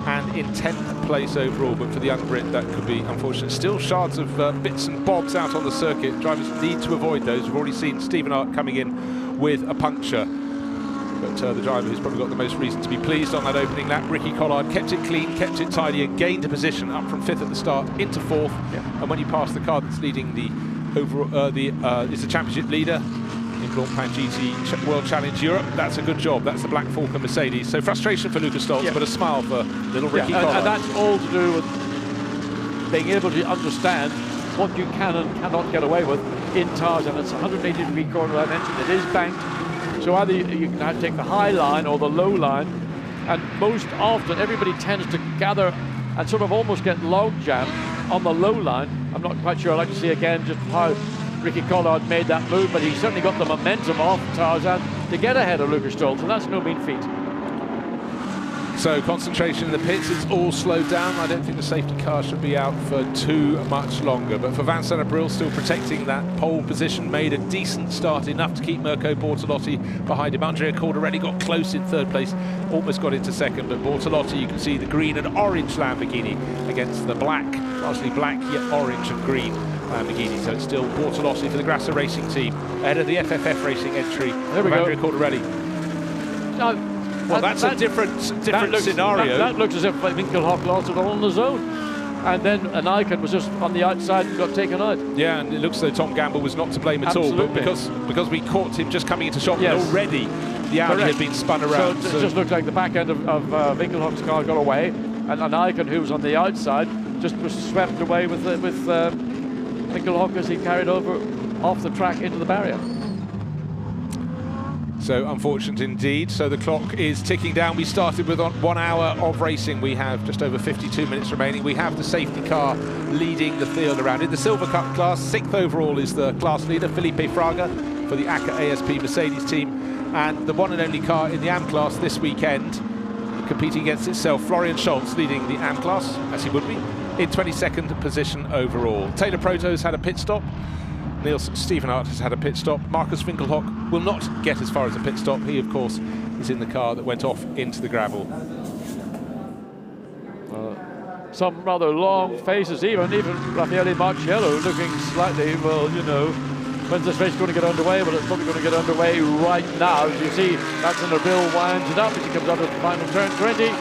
and in 10th place overall, but for the young Brit that could be unfortunate. Still shards of bits and bobs out on the circuit. Drivers need to avoid those. We've already seen Stevenart coming in with a puncture, but the driver who's probably got the most reason to be pleased on that opening lap, Ricky Collard, kept it clean, kept it tidy, and gained a position up from 5th at the start into 4th. And when you pass the car that's leading the is the championship leader in Blancpain GT World Challenge Europe. That's a good job. That's the Black Falcon Mercedes. So frustration for Lucas Stoltz, but a smile for little Ricky Collard. And that's all to do with being able to understand what you can and cannot get away with in Tarzan. It's a 180-degree corner, I mentioned. It is banked. So either you can have to take the high line or the low line. And most often, everybody tends to gather and sort of almost get log jammed on the low line. I'm not quite sure. I'd like to see again just how Ricky Collard made that move, but he certainly got the momentum off Tarzan to get ahead of Lucas Stoltz, and that's no mean feat. So concentration in the pits, it's all slowed down. I don't think the safety car should be out for too much longer. But for Vincent Abril, still protecting that pole position, made a decent start, enough to keep Mirko Bortolotti behind him. Andrea Cordarelli got close in third place, almost got into second. But Bortolotti, you can see the green and orange Lamborghini against the black, largely black yet orange and green Lamborghini. So it's still Bortolotti for the Grasser Racing team, ahead of the FFF Racing entry of Andrea Cordarelli. Now, well, that's a different scenario. That looks as if Winkelhock lost it all on the zone. And then an Icon was just on the outside and got taken out. Yeah, and it looks as though Tom Gamble was not to blame at all. But because we caught him just coming into shot, and already the Audi had been spun around. So it just looked like the back end of Winkelhock's car got away, and an Icon who was on the outside just was swept away with Winkelhock as he carried over off the track into the barrier. So unfortunate indeed. So the clock is ticking down. We started with 1 hour of racing. We have just over 52 minutes remaining. We have the safety car leading the field around. In the Silver Cup class, 6th overall is the class leader, Felipe Fraga, for the ACA ASP Mercedes team. And the one and only car in the AM class this weekend, competing against itself, Florian Scholz leading the AM class, as he would be, in 22nd position overall. Taylor Proto's had a pit stop. Niels Stevenhart has had a pit stop. Marcus Winkelhock will not get as far as a pit stop. He, of course, is in the car that went off into the gravel. Some rather long faces, even Raffaele Marciello looking slightly, well, you know, when's this race going to get underway? Well, it's probably going to get underway right now. As you see, that's when the bill winds it up as he comes out of the final turn 20.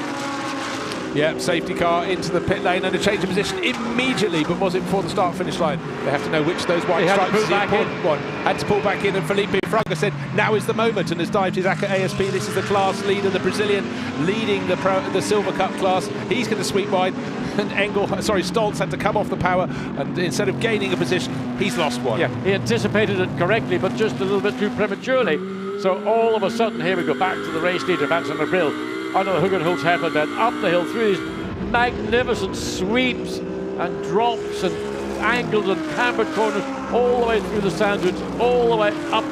Yeah, safety car into the pit lane and a change of position immediately, but was it before the start-finish line? They have to know which of those white stripes is the important one. Had to pull back in, and Felipe Fraga said, now is the moment, and has dived his ACA ASP. This is the class leader, the Brazilian, leading the Silver Cup class. He's going to sweep wide, and Stoltz had to come off the power, and instead of gaining a position, he's lost one. Yeah, he anticipated it correctly, but just a little bit too prematurely. So all of a sudden, here we go back to the race leader, Vincent Abril, under the Hugenholtz hairpin bed, up the hill through these magnificent sweeps and drops and angles and cambered corners, all the way through the sand dunes, all the way up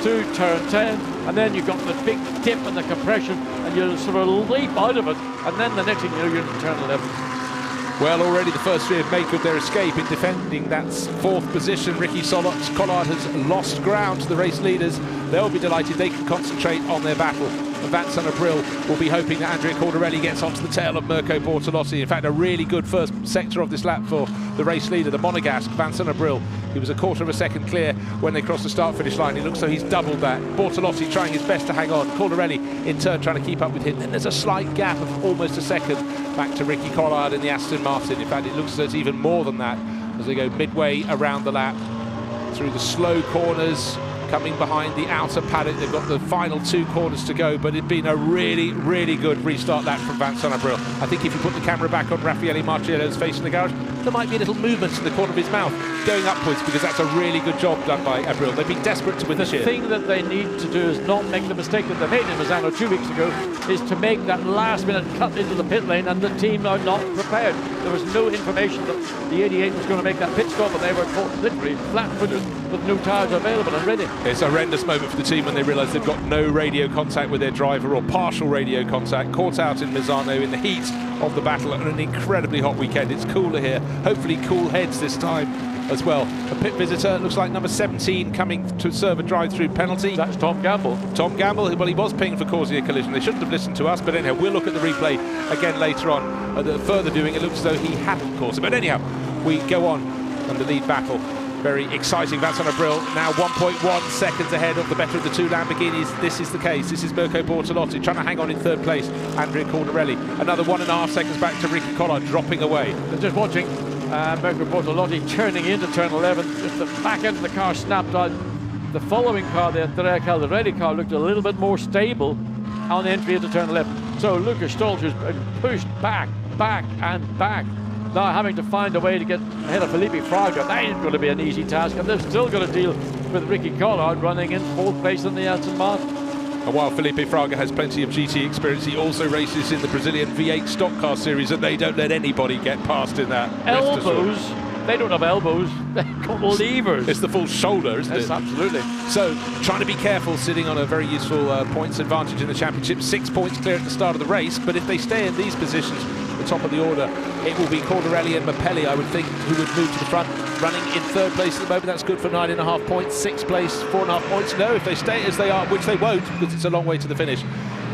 to turn 10, and then you've got the big dip and the compression, and you sort of leap out of it, and then the next thing you know, you're in turn 11. Well, already the first three have made good their escape in defending that 4th position. Ricky Collard has lost ground to the race leaders. They'll be delighted they can concentrate on their battle. And Vincent Abril will be hoping that Andrea Cordarelli gets onto the tail of Mirko Bortolotti. In fact, a really good first sector of this lap for the race leader, the Monegasque, Vincent Abril. He was a quarter of a second clear when they crossed the start-finish line. It looks like he's doubled that. Bortolotti trying his best to hang on. Cordarelli, in turn, trying to keep up with him. Then there's a slight gap of almost a second back to Ricky Collard in the Aston Martin. In fact, it looks as though it's even more than that as they go midway around the lap through the slow corners, coming behind the outer paddock. They've got the final 2 corners to go, but it's been a really, really good restart lap from Vincent Abril. I think if you put the camera back on Raffaele Marciello's face in the garage, there might be a little movement in the corner of his mouth going upwards, because that's a really good job done by Abril. They've been desperate to win this year. The thing that they need to do is not make the mistake that they made in Misano 2 weeks ago, is to make that last-minute cut into the pit lane, and the team are not prepared. There was no information that the 88 was going to make that pit stop, but they were caught literally flat-footed with no tyres available and ready. It's a horrendous moment for the team when they realise they've got no radio contact with their driver, or partial radio contact, caught out in Misano in the heat of the battle on an incredibly hot weekend. It's cooler here, hopefully cool heads this time as well. A pit visitor, looks like number 17, coming to serve a drive-through penalty. That's Tom Gamble. Tom Gamble, well, he was pinged for causing a collision. They shouldn't have listened to us, but anyhow, we'll look at the replay again later on. The further doing, it looks as though he hadn't caused it. But anyhow, we go on the lead battle. Very exciting. Vincent Abril now 1.1 seconds ahead of the better of the 2 Lamborghinis. This is the case. This is Mirko Bortolotti trying to hang on in 3rd place. Andrea Cordarelli another 1.5 seconds back to Ricky Collard, dropping away. They're just watching Mirko Bortolotti turning into turn 11. Just the back end of the car snapped out. The following car, the Andrea Caldarelli car, looked a little bit more stable on entry into turn 11. So Lucas Stolz has been pushed back, and back. Now having to find a way to get ahead of Felipe Fraga. That ain't going to be an easy task, and they've still got to deal with Ricky Collard running in 4th place in the Aston Martin. And while Felipe Fraga has plenty of GT experience, he also races in the Brazilian V8 stock car series, and they don't let anybody get past in that. Elbows. They don't have elbows, they've got levers. It's the full shoulder, isn't it? Yes, absolutely. So, trying to be careful, sitting on a very useful points advantage in the championship. 6 points clear at the start of the race, but if they stay in these positions, the top of the order, it will be Caldarelli and Mapelli, I would think, who would move to the front. Running in 3rd place at the moment, that's good for 9.5 points. 6th place, 4.5 points. No, if they stay as they are, which they won't, because it's a long way to the finish,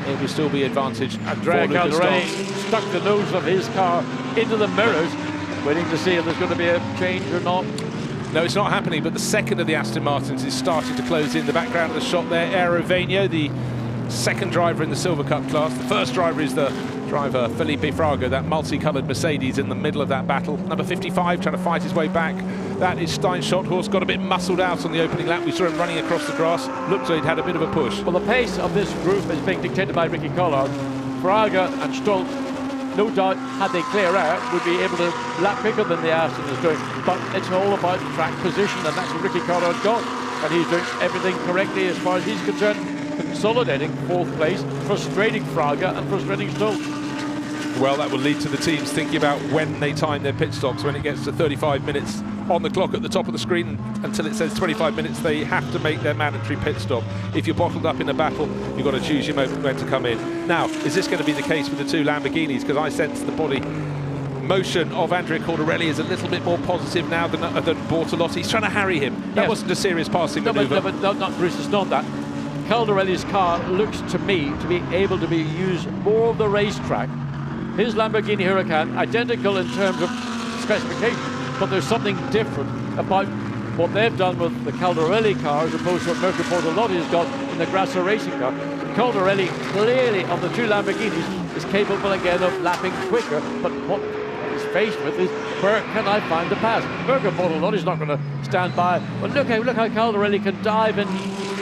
it will still be advantage. Andrea Caldarelli stuck the nose of his car into the mirrors, waiting to see if there's going to be a change or not. No, it's not happening, but the second of the Aston Martins is starting to close in. The background of the shot there, Aerovania, the second driver in the Silver Cup class. The first driver is the driver Felipe Fraga, that multicoloured Mercedes in the middle of that battle. Number 55 trying to fight his way back. That is Stein Schotthorst, got a bit muscled out on the opening lap. We saw him running across the grass. Looked like he'd had a bit of a push. Well, the pace of this group is being dictated by Ricky Collard. Fraga and Stolz, no doubt, had they clear out, would be able to lap quicker than the Aston is doing. But it's all about track position, and that's what Ricky Collard got. And he's doing everything correctly as far as he's concerned, consolidating 4th place, frustrating Fraga and frustrating Stolz. Well, that will lead to the teams thinking about when they time their pit stops. When it gets to 35 minutes on the clock at the top of the screen, until it says 25 minutes, they have to make their mandatory pit stop. If you're bottled up in a battle, you've got to choose your moment when to come in. Now, is this going to be the case with the 2 Lamborghinis? Because I sense the body motion of Andrea Caldarelli is a little bit more positive now than Bortolotti. He's trying to harry him. That wasn't a serious passing manoeuvre. No, but Bruce, it's not that. Caldarelli's car looks to me to be able to be used more of the racetrack. His Lamborghini Huracan, identical in terms of specification, but there's something different about what they've done with the Caldarelli car as opposed to what Mirko Bortolotti has got in the Grasso racing car. Caldarelli clearly on the 2 Lamborghinis is capable again of lapping quicker, but what he's faced with is, where can I find the pass? Mirko Bortolotti's not going to stand by, but look how Caldarelli can dive in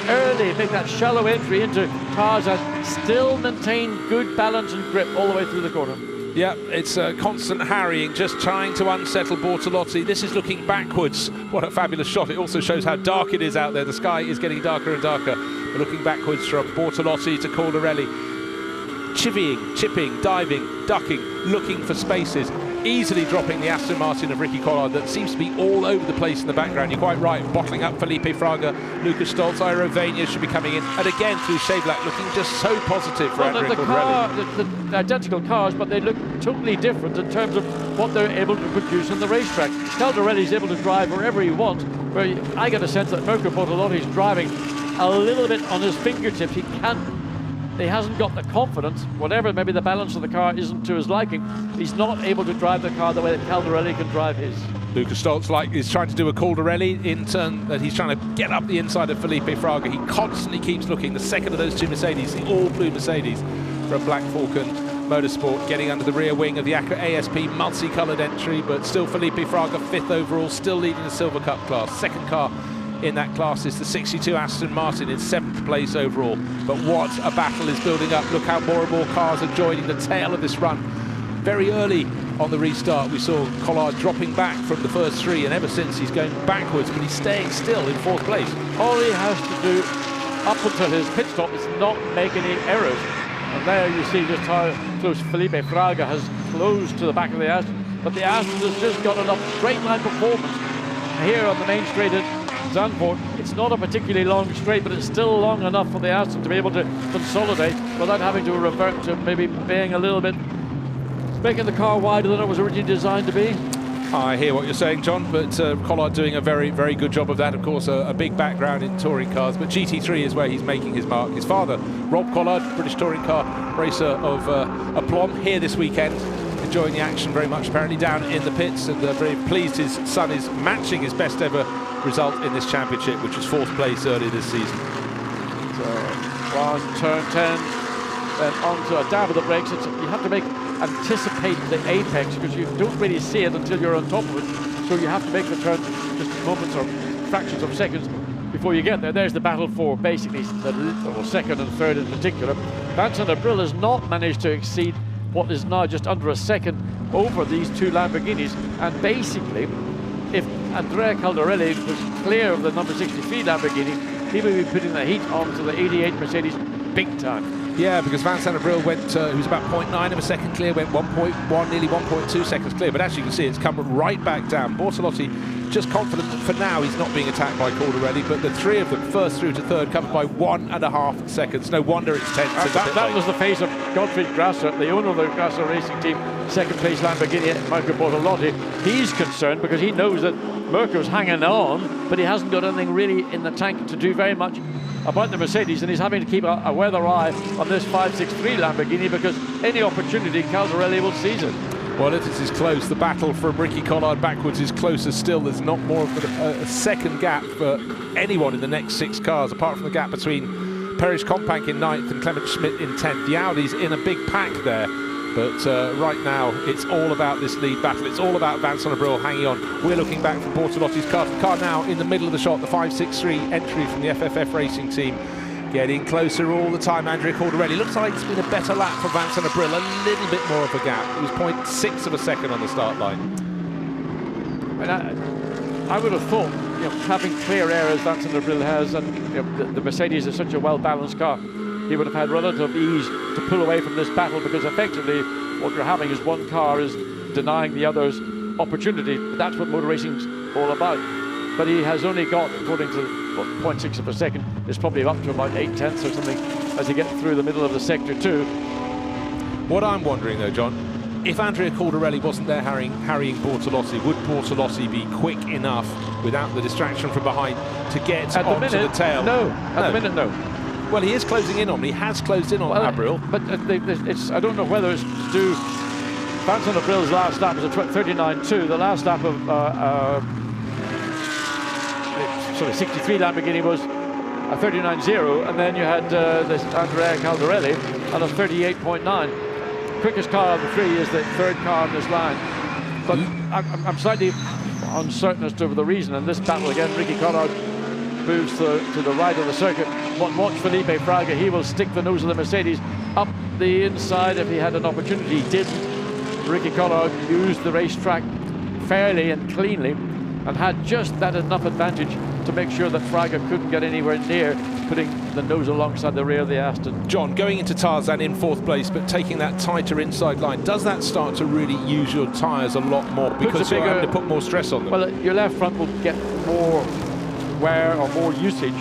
early, make that shallow entry into cars and still maintain good balance and grip all the way through the corner. Yeah, it's a constant harrying, just trying to unsettle Bortolotti. This is looking backwards. What a fabulous shot. It also shows how dark it is out there. The sky is getting darker and darker. We're looking backwards from Bortolotti to Caldarelli. Chivying, chipping, diving, ducking, looking for spaces. Easily dropping the Aston Martin of Ricky Collard that seems to be all over the place in the background. You're quite right, bottling up Felipe Fraga, Lucas Stolz, Aerovania should be coming in, and again through Shavelak looking just so positive for Andrea Caldarelli. The identical cars, but they look totally different in terms of what they're able to produce on the racetrack. Caldarelli's able to drive wherever he wants, where I get a sense that Mirko Bortolotti's driving a little bit on his fingertips. He hasn't got the confidence, whatever maybe the balance of the car isn't to his liking, he's not able to drive the car the way that Caldarelli can drive his. Lucas Stolz is trying to do a Caldarelli in turn, that he's trying to get up the inside of Felipe Fraga. He constantly keeps looking. The second of those 2 Mercedes, the all-blue Mercedes from Black Falcon Motorsport, getting under the rear wing of the ASP multicoloured entry, but still Felipe Fraga 5th overall, still leading the Silver Cup class. Second car in that class is the 62 Aston Martin in 7th place overall. But what a battle is building up. Look how more and more cars are joining the tail of this run. Very early on the restart, we saw Collard dropping back from the first 3, and ever since he's going backwards, but he's staying still in 4th place. All he has to do up until his pit stop is not make any errors. And there you see just how close Felipe Fraga has closed to the back of the Aston. But the Aston has just got enough straight line performance here on the main straight at Zandvoort. It's not a particularly long straight, but it's still long enough for the Aston to be able to consolidate without having to revert to maybe being a little bit, making the car wider than it was originally designed to be. I hear what you're saying, John, but Collard doing a very, very good job of that. Of course, a big background in touring cars, but GT3 is where he's making his mark. His father, Rob Collard, British touring car racer of aplomb, here this weekend, enjoying the action very much, apparently down in the pits, and very pleased his son is matching his best ever result in this championship, which was 4th place earlier this season. So, 1, turn 10, then onto a dab of the brakes. You have to make anticipate the apex, because you don't really see it until you're on top of it. So you have to make the turn just moments or fractions of seconds before you get there. There's the battle for basically the second and third in particular. Vincent Abril has not managed to exceed what is now just under a second over these two Lamborghinis, and basically if Andrea Caldarelli was clear of the number 63 Lamborghini, he would be putting the heat onto the 88 Mercedes big time. Yeah, because Vincent Abril went, he was about 0.9 of a second clear, went 1.1, nearly 1.2 seconds clear, but as you can see, it's come right back down. Bortolotti just confident that for now he's not being attacked by Caldarelli, but the three of them, first through to third, covered by 1.5 seconds. No wonder it's tense. That was the face of Gottfried Grasser, the owner of the Grasser Racing Team, second place Lamborghini, Marco Bortolotti. He's concerned because he knows that Mirko's hanging on, but he hasn't got anything really in the tank to do very much about the Mercedes, and he's having to keep a weather eye on this 563 Lamborghini, because any opportunity Caldarelli will seize it. Well, if this is close, the battle from Ricky Collard backwards is closer still. There's not more of a second gap for anyone in the next 6 cars, apart from the gap between Perez Compank in 9th and Clement Schmidt in 10th. The Audi's in a big pack there, but right now it's all about this lead battle. It's all about Vincent Abril hanging on. We're looking back from Bortolotti's car. The car now in the middle of the shot, the 563 entry from the FFF Racing Team. Getting closer all the time, Andrea Caldarelli. Looks like it's been a better lap for Vincent Abril, a little bit more of a gap. It was 0.6 of a second on the start line. And I would have thought, you know, having clear air as Vincent Abril has, and you know, the Mercedes is such a well-balanced car, he would have had relative ease to pull away from this battle, because effectively what you're having is one car is denying the other's opportunity. That's what motor racing's all about. But he has only got, according to 0.6 of a second, is probably up to about 8/10 or something as he gets through the middle of the sector 2. What I'm wondering though, John, if Andrea Caldarelli wasn't there harrying Bortolotti, would Bortolotti be quick enough without the distraction from behind to get onto the tail? No, at the minute, no. Well, he is closing in on me. He has closed in on Abril. But it's, I don't know whether it's to do. Vincent Abril's last lap was a 39.2. The last lap of 63 Lamborghini was a 39.0, and then you had this Andrea Caldarelli on a 38.9. Quickest car of the three is the third car on this line. But I'm slightly uncertain as to the reason. And this battle again, Ricky Collard moves to the right of the circuit. Watch Felipe Fraga. He will stick the nose of the Mercedes up the inside if he had an opportunity. He didn't. Ricky Collard used the racetrack fairly and cleanly, and had just that enough advantage to make sure that Fraga couldn't get anywhere near putting the nose alongside the rear of the Aston. John, going into Tarzan in 4th place, but taking that tighter inside line, does that start to really use your tyres a lot more, because you're having to put more stress on them? Well, your left front will get more wear or more usage.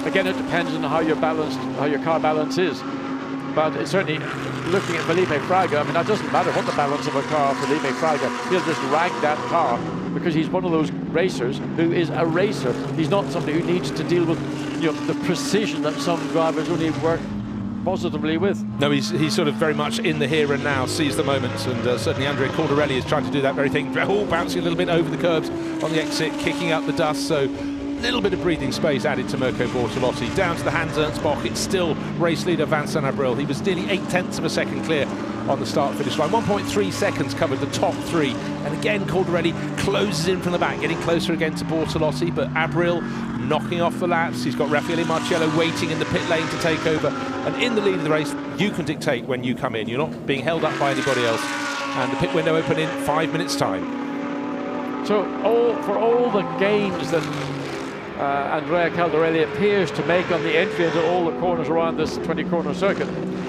Again, it depends on how your car balance is. But it's certainly, looking at Felipe Fraga, I mean, that doesn't matter what the balance of a car, Felipe Fraga, he'll just rag that car, because he's one of those racers who is a racer. He's not somebody who needs to deal with, you know, the precision that some drivers only work positively with. No, he's sort of very much in the here and now, sees the moments, and certainly Andrea Caldarelli is trying to do that very thing. Oh, bouncing a little bit over the curbs on the exit, kicking up the dust, so a little bit of breathing space added to Mirko Bortolotti. Down to the Hans Ernst Bock, it's still race leader Vincent Abril. He was nearly 8/10 of a second clear on the start-finish line. 1.3 seconds covered the top 3. And again, Caldarelli closes in from the back, getting closer again to Bortolotti, but Abril knocking off the laps. He's got Raffaele Marciello waiting in the pit lane to take over. And in the lead of the race, you can dictate when you come in. You're not being held up by anybody else. And the pit window open in 5 minutes' time. So for all the gains that Andrea Caldarelli appears to make on the entry into all the corners around this 20-corner circuit,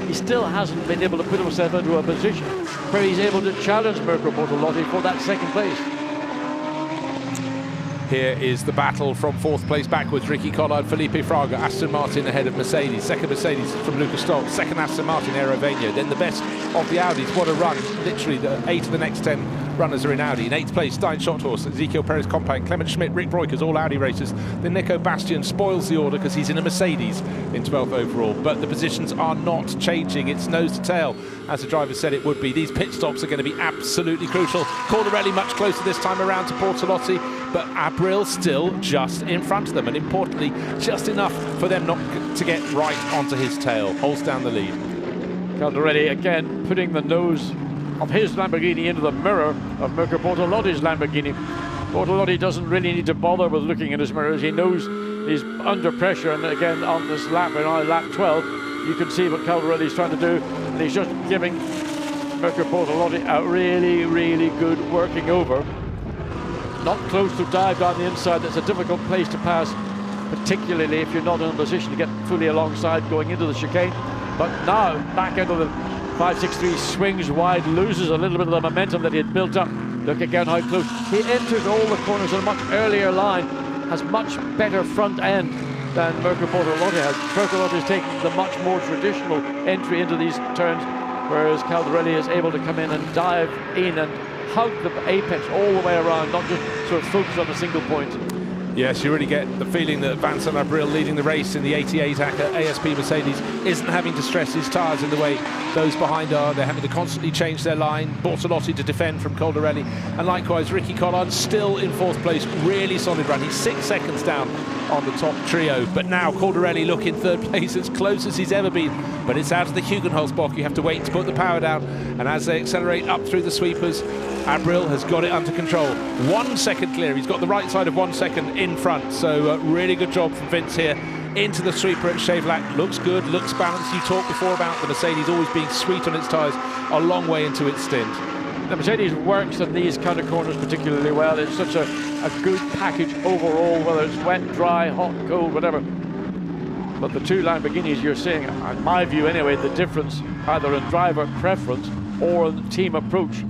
he still hasn't been able to put himself into a position where he's able to challenge Mirko Bortolotti for that second place. Here is the battle from 4th place backwards. Ricky Collard, Felipe Fraga, Aston Martin ahead of Mercedes. Second Mercedes from Lucas Stoltz. Second Aston Martin, Aerovania. Then the best of the Audis. What a run. Literally, the 8 of the next 10 runners are in Audi. In 8th place, Stein Schotthorst, Ezekiel Perez Compank, Clement Schmidt, Rick Breukers, all Audi racers. Then Nico Bastian spoils the order because he's in a Mercedes in 12th overall. But the positions are not changing. It's nose to tail, as the driver said it would be. These pit stops are going to be absolutely crucial. Caldarelli much closer this time around to Bortolotti, but Abril still just in front of them, and importantly, just enough for them not to get right onto his tail. Holds down the lead. Caldarelli again putting the nose of his Lamborghini into the mirror of Mirko Bortolotti's Lamborghini. Bortolotti doesn't really need to bother with looking in his mirrors. He knows he's under pressure, and again on this lap, on lap 12, you can see what Caldarelli's trying to do, and he's just giving Mirko Bortolotti a really, really good working over. Not close to dive down the inside. That's a difficult place to pass, particularly if you're not in a position to get fully alongside going into the chicane. But now back into the 5.63, swings wide, loses a little bit of the momentum that he had built up. Look again how close. He enters all the corners in a much earlier line, has much better front end than Mirko Bortolotti has. Bortolotti is taking the much more traditional entry into these turns, whereas Caldarelli is able to come in and dive in and hug the apex all the way around, not just sort of focus on a single point. Yes, you really get the feeling that Vincent Abril leading the race in the 88 ASP Mercedes isn't having to stress his tyres in the way those behind are. They're having to constantly change their line. Bortolotti to defend from Caldarelli. And likewise, Ricky Collard still in 4th place. Really solid run. He's 6 seconds down on the top trio. But now Caldarelli look in 3rd place, as close as he's ever been. But it's out of the Hugenholzbock. You have to wait to put the power down. And as they accelerate up through the sweepers, Abril has got it under control. 1 second clear. He's got the right side of 1 second in front. So really good job from Vince here. Into the sweeper at Chevrolet. Looks good, looks balanced. You talked before about the Mercedes always being sweet on its tyres a long way into its stint. The Mercedes works in these kind of corners particularly well. It's such a good package overall, whether it's wet, dry, hot, cold, whatever. But the two Lamborghinis you're seeing, in my view anyway, the difference either in driver preference or in team approach.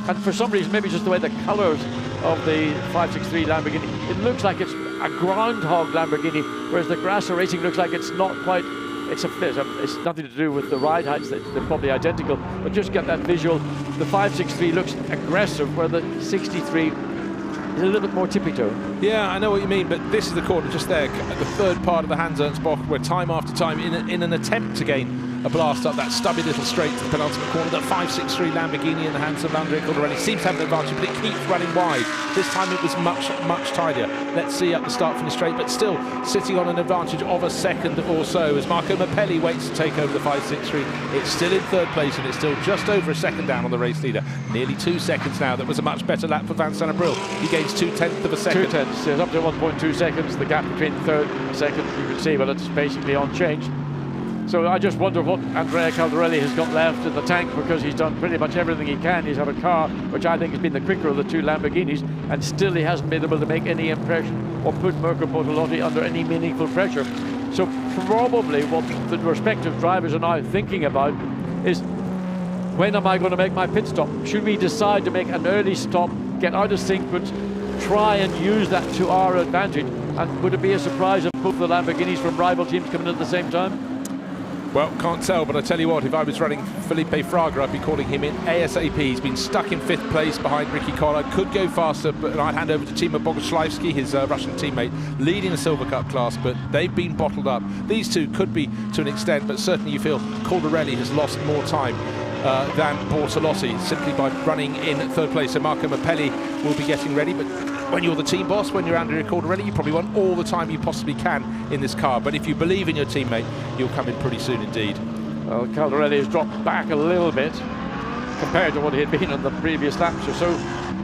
And for some reason, maybe just the way the colours of the 563 Lamborghini, it looks like it's a groundhog Lamborghini, whereas the Grasser Racing looks like it's not quite. It's nothing to do with the ride heights, they're probably identical, but just get that visual. The 563 looks aggressive, where the 63 is a little bit more tippy-toe. Yeah, I know what you mean, but this is the corner just there, the 3rd part of the Hans-Ernst-Bock, where time after time, in an attempt to gain a blast up that stubby little straight to the penultimate corner, that 563 Lamborghini in the hands of Andrea Caldarelli seems to have an advantage, but it keeps running wide. This time it was much tidier. Let's see up the start-finish straight, but still sitting on an advantage of a second or so as Marco Mappelli waits to take over the 563. It's still in 3rd place, and it's still just over a second down on the race leader. Nearly 2 seconds now. That was a much better lap for Vincent Abril. He gains 2/10 of a second. 2/10, it's up to 1.2 seconds. The gap between 3rd and 2nd, you can see, but it's basically unchanged. So I just wonder what Andrea Caldarelli has got left in the tank, because he's done pretty much everything he can. He's had a car which I think has been the quicker of the two Lamborghinis, and still he hasn't been able to make any impression or put Mirko Bortolotti under any meaningful pressure. So probably what the respective drivers are now thinking about is, when am I going to make my pit stop? Should we decide to make an early stop, get out of sequence, try and use that to our advantage? And would it be a surprise if both the Lamborghinis from rival teams come in at the same time? Well, can't tell, but I tell you what, if I was running Felipe Fraga, I'd be calling him in ASAP. He's been stuck in 5th place behind Ricky Collard. Could go faster, but I'd hand over to Timo Bogoslawski, his Russian teammate, leading the Silver Cup class, but they've been bottled up. These two could be to an extent, but certainly you feel Caldarelli has lost more time than Bortolotti, simply by running in 3rd place. So Marco Mappelli will be getting ready, but when you're the team boss, when you're Andrea Caldarelli, you probably want all the time you possibly can in this car. But if you believe in your teammate, you'll come in pretty soon indeed. Well, Caldarelli has dropped back a little bit compared to what he had been on the previous laps or so.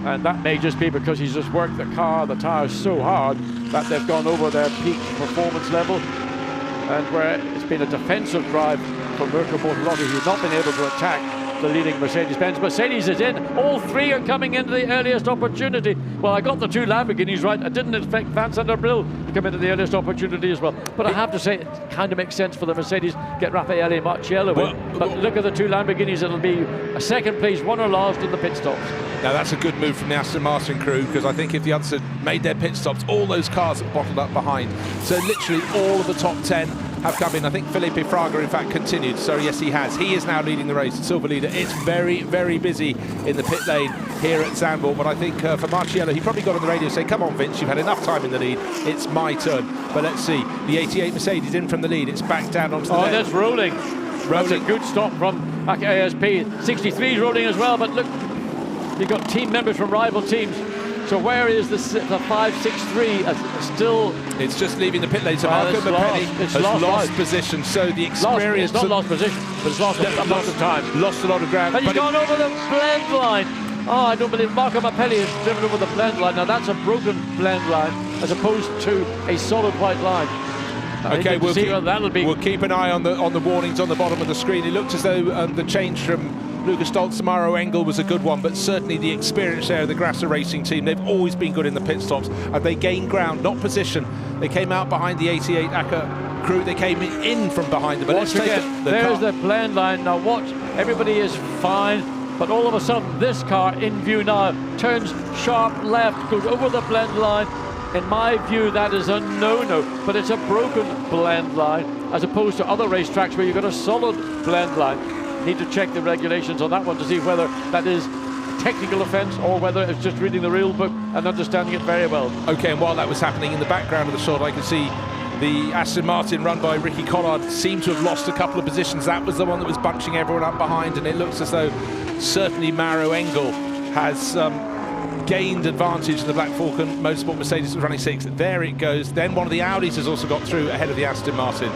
And that may just be because he's just worked the car, the tyres so hard that they've gone over their peak performance level. And where it's been a defensive drive for Mirko Bortolotti, who's not been able to attack the leading Mercedes-Benz. Mercedes is in. All three are coming into the earliest opportunity. Well, I got the two Lamborghinis right. I didn't expect Vincent Abril to come into the earliest opportunity as well. But I have to say, it kind of makes sense for the Mercedes get Raffaele Marciello in. But look at the two Lamborghinis. It'll be a 2nd place, won or lost in the pit stops. Now that's a good move from the Aston Martin crew, because I think if the others had made their pit stops, all those cars are bottled up behind. So literally all of the top 10 have come in. I think Felipe Fraga, in fact, continued. So yes, he has. He is now leading the race, the silver leader. It's very, very busy in the pit lane here at Zandvoort. But I think for Marciello, he probably got on the radio and said, come on, Vince, you've had enough time in the lead. It's my turn. But let's see. The 88 Mercedes in from the lead. It's back down onto the left. That's rolling. That's a good stop from ASP. 63's rolling as well, but look, you've got team members from rival teams So where is the 563? Still, it's just leaving the pit lane. So Marco Mappelli has lost position. So the experience. It's not lost position, but it's lost a lot of time. Lost a lot of ground. And he's gone over the blend line. Oh, I don't believe Marco Mappelli has driven over the blend line. Now that's a broken blend line as opposed to a solid white line. Okay, we'll keep an eye on the warnings on the bottom of the screen. It looked as though the change from Lukas Stoltz to Maro Engel was a good one, but certainly the experience there of the Grasser Racing team, they've always been good in the pit stops, and they gained ground, not position. They came out behind the 88 ACA crew, they came in from behind them. But watch again, there's the blend line. Now watch, everybody is fine, but all of a sudden this car in view now turns sharp left, goes over the blend line. In my view, that is a no-no, but it's a broken blend line as opposed to other racetracks where you've got a solid blend line. Need to check the regulations on that one to see whether that is technical offence or whether it's just reading the rule book and understanding it very well. Okay, and while that was happening in the background of the shot, I could see the Aston Martin run by Ricky Collard seemed to have lost a couple of positions. That was the one that was bunching everyone up behind, and it looks as though certainly Maro Engel has gained advantage of the Black Falcon Motorsport Mercedes was running 6th. There it goes. Then one of the Audis has also got through ahead of the Aston Martin.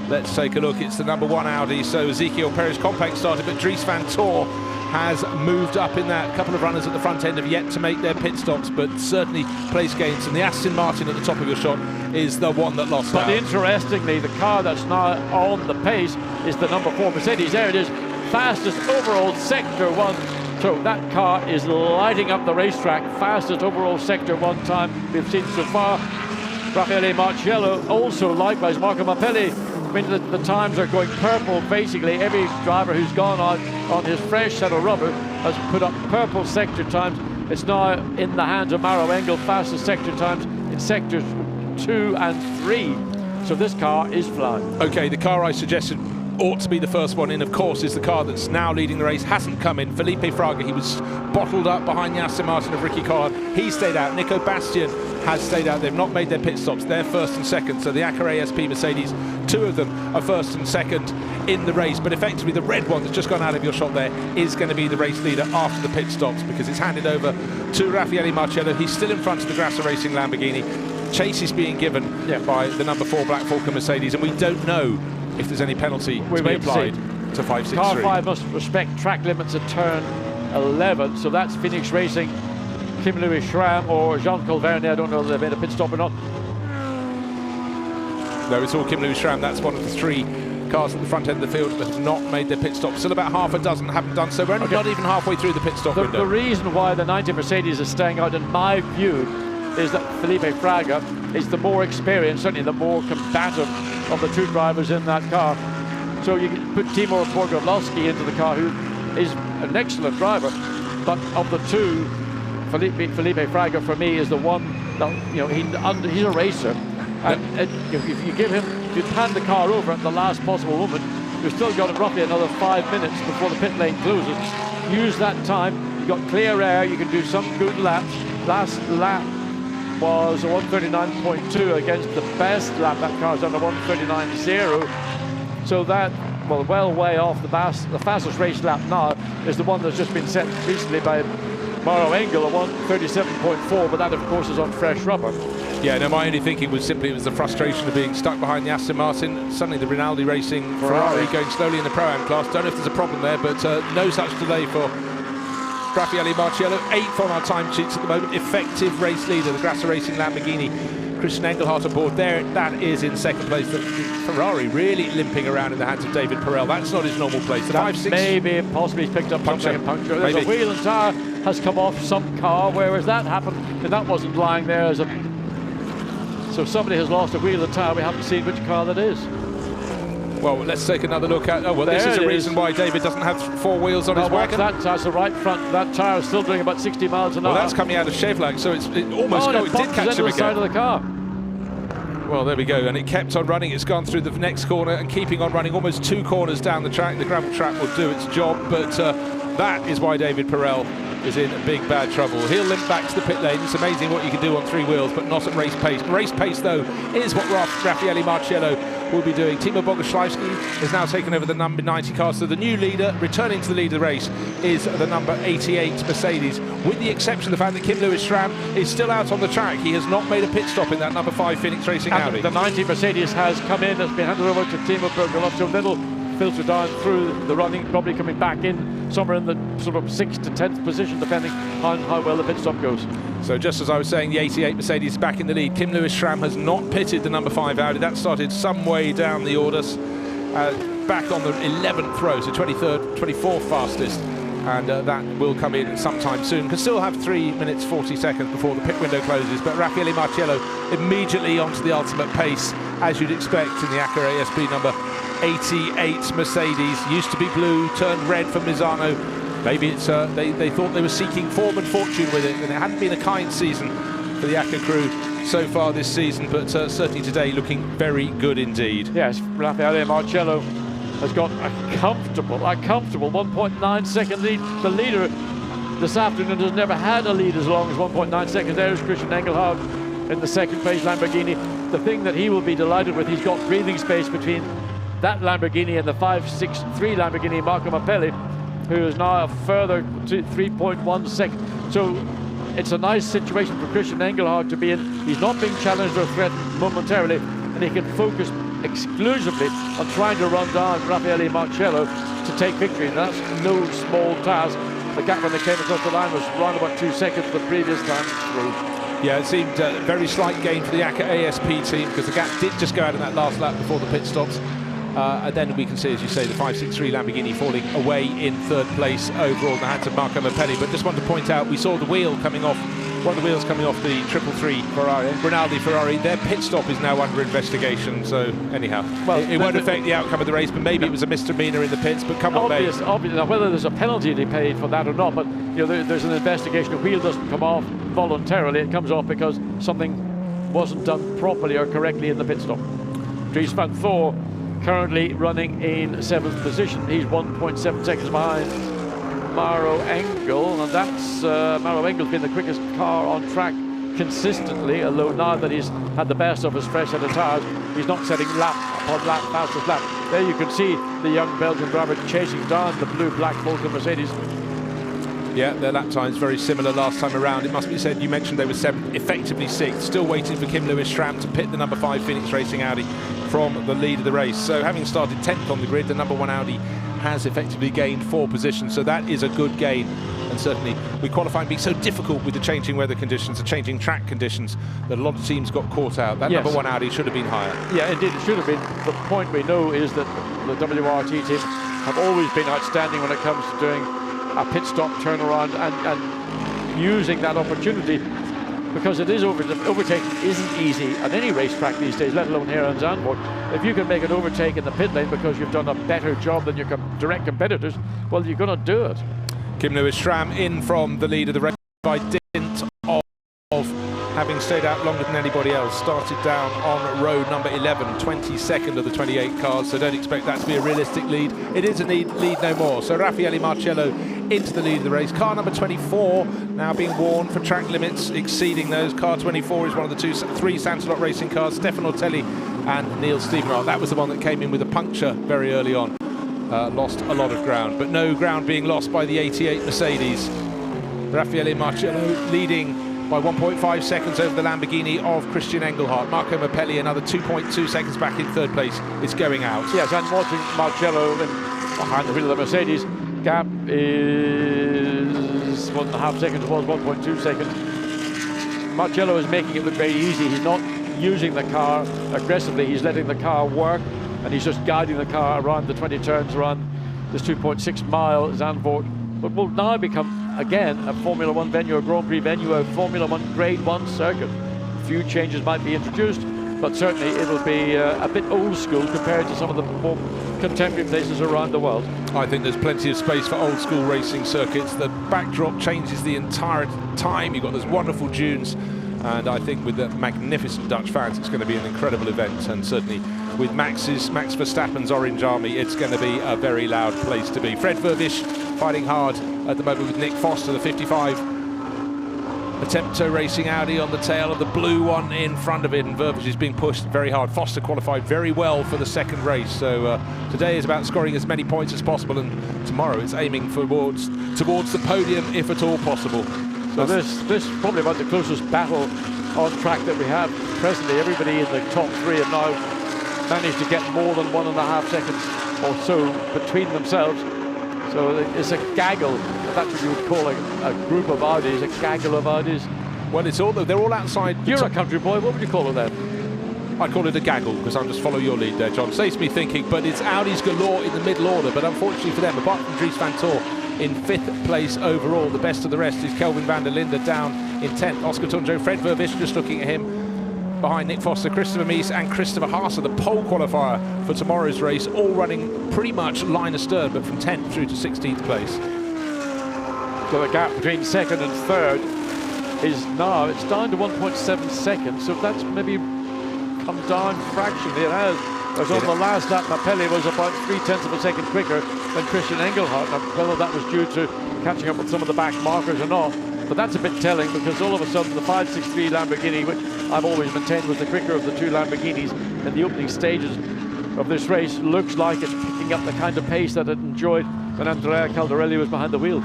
Let's take a look. It's the number 1 Audi. So Ezekiel Perez compact started, but Dries van Tor has moved up in that. A couple of runners at the front end have yet to make their pit stops, but certainly place gains. And the Aston Martin at the top of your shot is the one that lost out. But interestingly, the car that's now on the pace is the number 4 Mercedes. There it is, fastest overall Sector 1. So that car is lighting up the racetrack, fastest overall Sector 1 time we've seen so far. Raffaele Marciello, also likewise, Marco Mappelli. I mean, the times are going purple. Basically, every driver who's gone on his fresh set of rubber has put up purple sector times. It's now in the hands of Maro Engel, fastest sector times in sectors 2 and 3. So this car is flying. Okay, the car I suggested ought to be the first one in, of course, is the car that's now leading the race. Hasn't come in. Felipe Fraga, he was bottled up behind the Aston Martin of Ricky Collard. He stayed out. Nico Bastian has stayed out. They've not made their pit stops. They're first and second. So the Acura ASP Mercedes, 2 of them are first and second in the race. But effectively, the red one that's just gone out of your shot there is going to be the race leader after the pit stops, because it's handed over to Raffaele Marciello. He's still in front of the Grasser Racing Lamborghini. Chase is being given by the number 4 Black Falcon Mercedes, and we don't know if there's any penalty to be applied to 563. Car 5 must respect track limits at turn 11, so that's Phoenix Racing, Kim Louis Schramm or Jean-Paul Vernet. I don't know if they've made a pit stop or not. No, it's all Kim Louis Schramm. That's one of the 3 cars at the front end of the field that have not made their pit stop. Still about half a dozen haven't done so. We're only not even halfway through the pit stop window. The reason why the 90 Mercedes is staying out, in my view, is that Felipe Fraga is the more experienced, certainly the more combative of the 2 drivers in that car. So you can put Timur Borgovlovsky into the car, who is an excellent driver, but of the 2, Felipe Fraga for me is the one that, you know, he's a racer, and if you give him, if you hand the car over at the last possible moment, you've still got roughly another 5 minutes before the pit lane closes. Use that time. You've got clear air. You can do some good laps. Last lap was a 139.2 against the best lap. That car's done a 139.0. So that, well way off the fastest race lap now is the one that's just been set recently by Maro Engel, a 137.4, but that of course is on fresh rubber. Yeah, no, my only thinking was simply it was the frustration of being stuck behind the Aston Martin. Suddenly the Rinaldi Racing Ferrari going slowly in the Pro-Am class. Don't know if there's a problem there, but no such delay for Raffaele Marciello. 8th on our time sheets at the moment. Effective race leader, the Grasser Racing Lamborghini. Christian Engelhardt aboard there. That is in second place. The Ferrari really limping around in the hands of David Pirelli. That's not his normal place. The 5-6. Maybe possibly he's picked up puncture. There's a wheel and tyre has come off some car. Where has that happened? And that wasn't lying there as a... So somebody has lost a wheel and tyre. We haven't seen which car that is. Well, let's take another look at... Oh, well, this is the reason why David doesn't have 4 wheels on his wagon. That's the right front. That tyre is still doing about 60 miles an hour. Well, that's coming out of Chevlag, so it almost... it did catch him the side of the car. Well, there we go, and it kept on running. It's gone through the next corner and keeping on running almost 2 corners down the track. The gravel trap will do its job, but that is why David Pirelli is in big bad trouble. He'll limp back to the pit lane. It's amazing what you can do on 3 wheels, but not at race pace. Race pace, though, is what Raffaele Marciello will be doing. Timo Boguslawski has now taken over the number 90 car, so the new leader, returning to the lead of the race, is the number 88 Mercedes, with the exception of the fact that Kim Lewis-Schramm is still out on the track. He has not made a pit stop in that number 5 Phoenix Racing Audi. The 90 Mercedes has come in, has been handed over to Timo Boguslawski. Little filter down through the running, probably coming back in somewhere in the sort of 6th to 10th position, depending on how well the pit stop goes. So just as I was saying, the 88 Mercedes is back in the lead. Kim Lewis-Schramm has not pitted the number 5 Audi. That started some way down the orders, back on the 11th row, so 23rd, 24th fastest. And that will come in sometime soon. Can still have 3 minutes 40 seconds before the pit window closes, but Raffaele Marciello immediately onto the ultimate pace, as you'd expect in the ACA ASP number 88 Mercedes. Used to be blue, turned red for Misano. Maybe it's they thought they were seeking form and fortune with it, and it hadn't been a kind season for the ACA crew so far this season, but certainly today looking very good indeed. Yes, Raffaele Marciello has got a comfortable 1.9 second lead. The leader this afternoon has never had a lead as long as 1.9 seconds. There is Christian Engelhardt in the second place Lamborghini. The thing that he will be delighted with, he's got breathing space between that Lamborghini and the 563 Lamborghini Marco Mappelli, who is now a further 3.1 seconds. So it's a nice situation for Christian Engelhardt to be in. He's not being challenged or threatened momentarily, and he can focus exclusively on trying to run down Raffaele Marciello to take victory, and that's no small task. The gap when they came across the line was around about 2 seconds the previous time through. Yeah, it seemed a very slight gain for the ACA ASP team, because the gap did just go out in that last lap before the pit stops. And then we can see, as you say, the 563 Lamborghini falling away in 3rd place overall in the hands of Marco Mappelli. But just wanted to point out, we saw the wheel coming off, one of the wheels coming off the 333 Ferrari, Rinaldi Ferrari. Their pit stop is now under investigation, so anyhow, well, it won't affect the outcome of the race, but maybe it was a misdemeanor in the pits, but come on, obvious. Now, whether there's a penalty to be paid for that or not, but you know, there's an investigation. The wheel doesn't come off voluntarily, it comes off because something wasn't done properly or correctly in the pit stop. Dries van Thor currently running in 7th position. He's 1.7 seconds behind Mauro Engel, and that's Mauro Engel's been the quickest car on track consistently, although now that he's had the best of his fresh set of tires, he's not setting lap upon lap, fastest lap. There you can see the young Belgian driver chasing down the blue-black Volker Mercedes. Yeah, their lap times very similar last time around. It must be said, you mentioned they were 7th, effectively 6th. Still waiting for Kim Lewis-Schramm to pit the number 5 Phoenix Racing Audi from the lead of the race. So having started 10th on the grid, the number 1 Audi has effectively gained 4 positions. So that is a good gain. And certainly with qualifying being so difficult with the changing weather conditions, the changing track conditions, that a lot of teams got caught out. That number 1 Audi should have been higher. Yeah, indeed, it should have been. The point we know is that the WRT team have always been outstanding when it comes to doing a pit stop turnaround and using that opportunity, because it is overtaking isn't easy at any racetrack these days, let alone here in Zandvoort. If you can make an overtake in the pit lane because you've done a better job than your direct competitors, well, you're going to do it. Kim Lewis-Schramm in from the lead of the race by dint of having stayed out longer than anybody else. Started down on row number 11, 22nd of the 28 cars, so don't expect that to be a realistic lead. It is a lead no more. So Raffaele Marciello into the lead of the race. Car number 24 now being warned for track limits, exceeding those. Car 24 is one of the 3 Sansalot racing cars, Stefan Ortelli and Neil Stevenard. That was the one that came in with a puncture very early on. Lost a lot of ground, but no ground being lost by the 88 Mercedes. Raffaele Marciello leading by 1.5 seconds over the Lamborghini of Christian Engelhardt. Marco Mappelli another 2.2 seconds back in 3rd place. It's going out. Yes, and watching Marciello behind the wheel of the Mercedes, gap is 1.5 seconds, was 1.2 seconds. Marciello is making it look very easy. He's not using the car aggressively. He's letting the car work, and he's just guiding the car around the 20 turns around this 2.6 mile Zandvoort. But will now become, again, a Formula 1 venue, a Grand Prix venue, a Formula 1 Grade 1 circuit. A few changes might be introduced, but certainly it'll be a bit old school compared to some of the more contemporary places around the world. I think there's plenty of space for old school racing circuits. The backdrop changes the entire time. You've got those wonderful dunes, and I think with the magnificent Dutch fans, it's going to be an incredible event. And certainly with Max Verstappen's Orange Army, it's going to be a very loud place to be. Fred Vervish fighting hard at the moment with Nick Foster, the 55 A Tempto Racing Audi on the tail of the blue one in front of it, and Vervage is being pushed very hard. Foster qualified very well for the second race, so today is about scoring as many points as possible, and tomorrow it's aiming towards the podium if at all possible. So this is probably about the closest battle on track that we have presently. Everybody in the top three have now managed to get more than 1.5 seconds or so between themselves. So it's a gaggle. That's what you would call a group of Audis, a gaggle of Audis. Well, they're all outside. You're a country boy. What would you call it then? I'd call it a gaggle, because I'm just follow your lead there, John. Saves me thinking, but it's Audis galore in the middle order. But unfortunately for them, apart from Dries van Tor in 5th place overall, the best of the rest is Kelvin van der Linde down in 10th. Oscar Tunjo, Fred Vervisch, just looking at him. Behind Nick Foster, Christopher Mies and Christopher Haase, the pole qualifier for tomorrow's race, all running pretty much line astern, but from 10th through to 16th place. So the gap between second and third is now, it's down to 1.7 seconds, so that's maybe come down fractionally. It has. As on the last lap, Mapelli was about 0.3 of a second quicker than Christian Engelhardt. Now, whether that was due to catching up with some of the back markers or not, but that's a bit telling, because all of a sudden the 563 Lamborghini, which I've always maintained was the quicker of the two Lamborghinis in the opening stages of this race, looks like it's picking up the kind of pace that it enjoyed when Andrea Caldarelli was behind the wheel.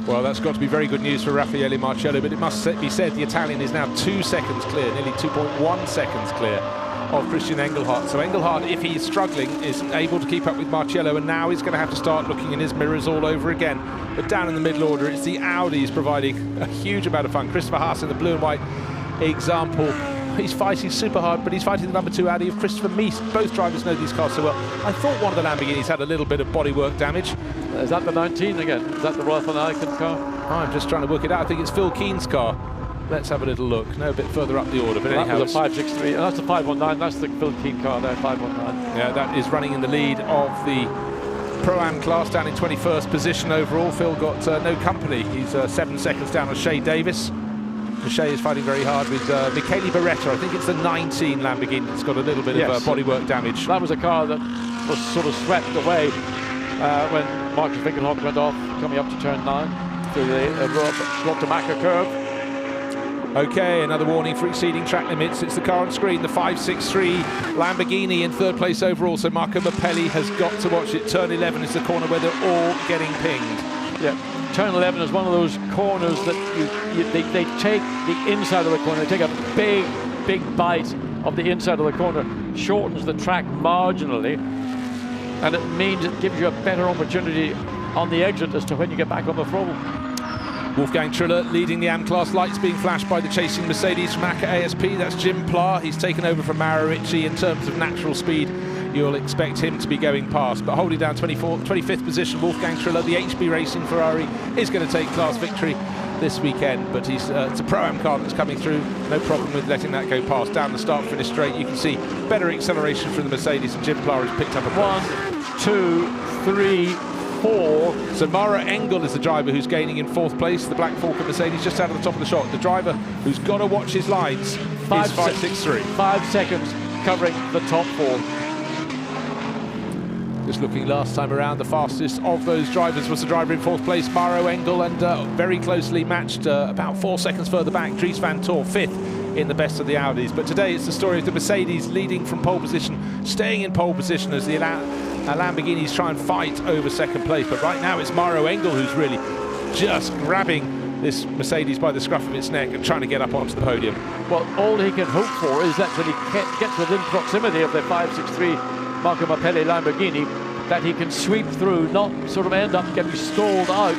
Well, that's got to be very good news for Raffaele Marcello, but it must be said the Italian is now 2 seconds clear, nearly 2.1 seconds clear of Christian Engelhardt. So Engelhardt, if he is struggling, is able to keep up with Marcello, and now he's going to have to start looking in his mirrors all over again. But down in the middle order, it's the Audis providing a huge amount of fun. Christopher Haase in the blue and white example. He's fighting super hard, but he's fighting the number 2 Audi of Christopher Mies. Both drivers know these cars so well. I thought one of the Lamborghinis had a little bit of bodywork damage. Is that the 19 again? Is that the Rolf van Eycken car? I'm just trying to work it out. I think it's Phil Keen's car. Let's have a little look. No, a bit further up the order, but anyhow, that was a 563. That's the 519. That's the Phil Keen car there, 519. Yeah, that is running in the lead of the Pro-Am class, down in 21st position overall. Phil got no company. He's 7 seconds down on Shea Davis. Shea is fighting very hard with Michele Beretta. I think it's the 19 Lamborghini that's got a little bit of bodywork damage. That was a car that was sort of swept away when Marcus Winkelhock went off, coming up to turn 9 through the Rotterdam curve. Okay, another warning for exceeding track limits. It's the car on screen, the 563 Lamborghini in 3rd place overall, so Marco Mapelli has got to watch it. Turn 11 is the corner where they're all getting pinged. Yeah, turn 11 is one of those corners that they take the inside of the corner, they take a big bite of the inside of the corner, shortens the track marginally, and it means it gives you a better opportunity on the exit as to when you get back on the throttle. Wolfgang Triller leading the AM class, lights being flashed by the chasing Mercedes from ACA ASP. That's Jim Pla. He's taken over from Mauro Ricci. In terms of natural speed, you'll expect him to be going past, but holding down 25th position, Wolfgang Triller. The HB Racing Ferrari is going to take class victory this weekend, but it's a Pro-Am car that's coming through. No problem with letting that go past. Down the start-finish straight, you can see better acceleration from the Mercedes, and Jim Pla has picked up a 1, 2, 3, 4. So Mara Engel is the driver who's gaining in 4th place. The Black Falcon Mercedes just out of the top of the shot. The driver who's got to watch his lines is 563. 5 seconds covering the top 4. Just looking last time around, the fastest of those drivers was the driver in 4th place, Maro Engel, and very closely matched about 4 seconds further back, Dries van Tor, 5th in the best of the Audis. But today it's the story of the Mercedes leading from pole position, staying in pole position as the Lamborghinis try and fight over 2nd place. But right now it's Maro Engel who's really just grabbing this Mercedes by the scruff of its neck and trying to get up onto the podium. Well, all he can hope for is that when he gets within proximity of the 563 Marco Mapelli Lamborghini, that he can sweep through, not sort of end up getting stalled out,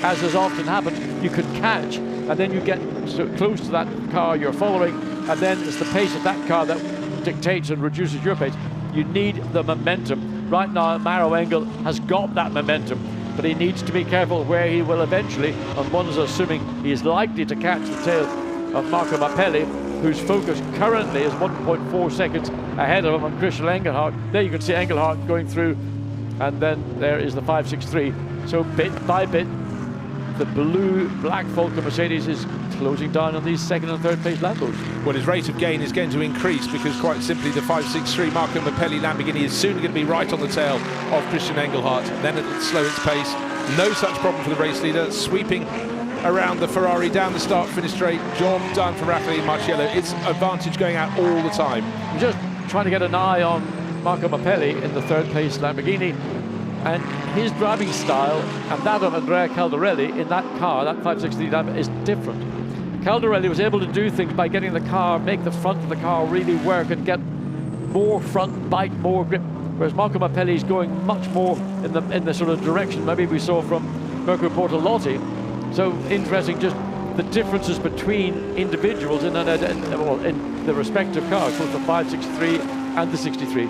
as has often happened. You could catch, and then you get so close to that car you're following, and then it's the pace of that car that dictates and reduces your pace. You need the momentum. Right now, Maro Engel has got that momentum, but he needs to be careful where he will eventually, and one is assuming he is likely to catch the tail of Marco Mapelli, whose focus currently is 1.4 seconds ahead of him on Christian Engelhardt. There you can see Engelhardt going through, and then there is the 563. So bit by bit, the blue Black Falcon Mercedes is closing down on these 2nd and 3rd place Lambos. Well, his rate of gain is going to increase because quite simply the 563 Marco Mapelli Lamborghini is soon going to be right on the tail of Christian Engelhardt. Then it'll slow its pace. No such problem for the race leader, sweeping around the Ferrari down the start-finish straight. Job done for Raffaele Marciello. It's advantage going out all the time. I'm just trying to get an eye on Marco Mappelli in the third place Lamborghini, and his driving style and that of Andrea Caldarelli in that car, that 563 Lambo, is different. Caldarelli was able to do things by getting the car, make the front of the car really work and get more front bite, more grip, whereas Marco Mappelli is going much more in the sort of direction maybe we saw from Mirko Bortolotti. So interesting, just the differences between individuals in the respective cars, both the 563 and the 63.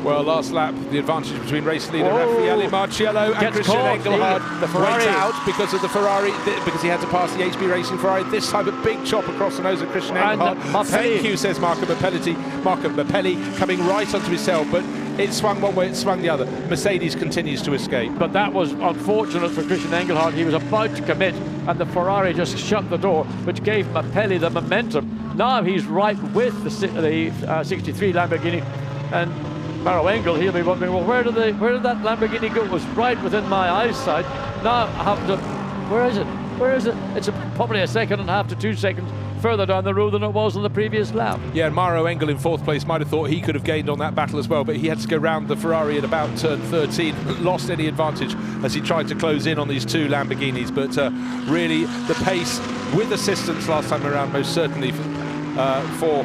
Well, last lap, the advantage between race leader Raffaele Marciello and Christian Engelhardt. The Ferrari went out because of the Ferrari, because he had to pass the HB Racing Ferrari. This time a big chop across the nose of Christian Engelhardt. Thank you, says Marco Mappelli coming right onto his tail, but it swung one way, it swung the other. Mercedes continues to escape. But that was unfortunate for Christian Engelhardt. He was about to commit, and the Ferrari just shut the door, which gave Mappelli the momentum. Now he's right with the 63 Lamborghini, and Maro Engel, he'll be wondering, well, where did that Lamborghini go? It was right within my eyesight. Now I have to, where is it? Where is it? It's probably a second and a half to 2 seconds further down the road than it was on the previous lap. Yeah, and Maro Engel in fourth place might have thought he could have gained on that battle as well, but he had to go round the Ferrari at about turn 13, lost any advantage as he tried to close in on these two Lamborghinis. But really, the pace with assistance last time around, most certainly for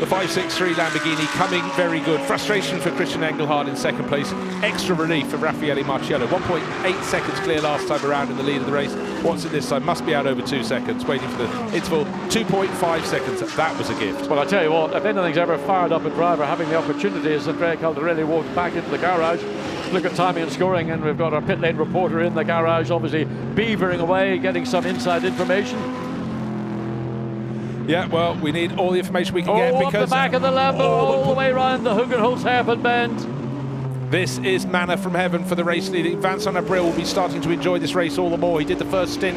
the 563 Lamborghini coming very good. Frustration for Christian Engelhardt in second place. Extra relief for Raffaele Marciello. 1.8 seconds clear last time around in the lead of the race. What's it this time? Must be out over 2 seconds. Waiting for the interval. 2.5 seconds. That was a gift. Well, I tell you what, if anything's ever fired up a driver having the opportunity, as Andrea Caldarelli walked back into the garage, look at timing and scoring, and we've got our pit lane reporter in the garage, obviously beavering away, getting some inside information. Yeah, well, we need all the information we can get because... up the back of the Lambo, all the way around the Hugenholz hairpin bend. This is manna from heaven for the race leader. Vincent Abril will be starting to enjoy this race all the more. He did the first stint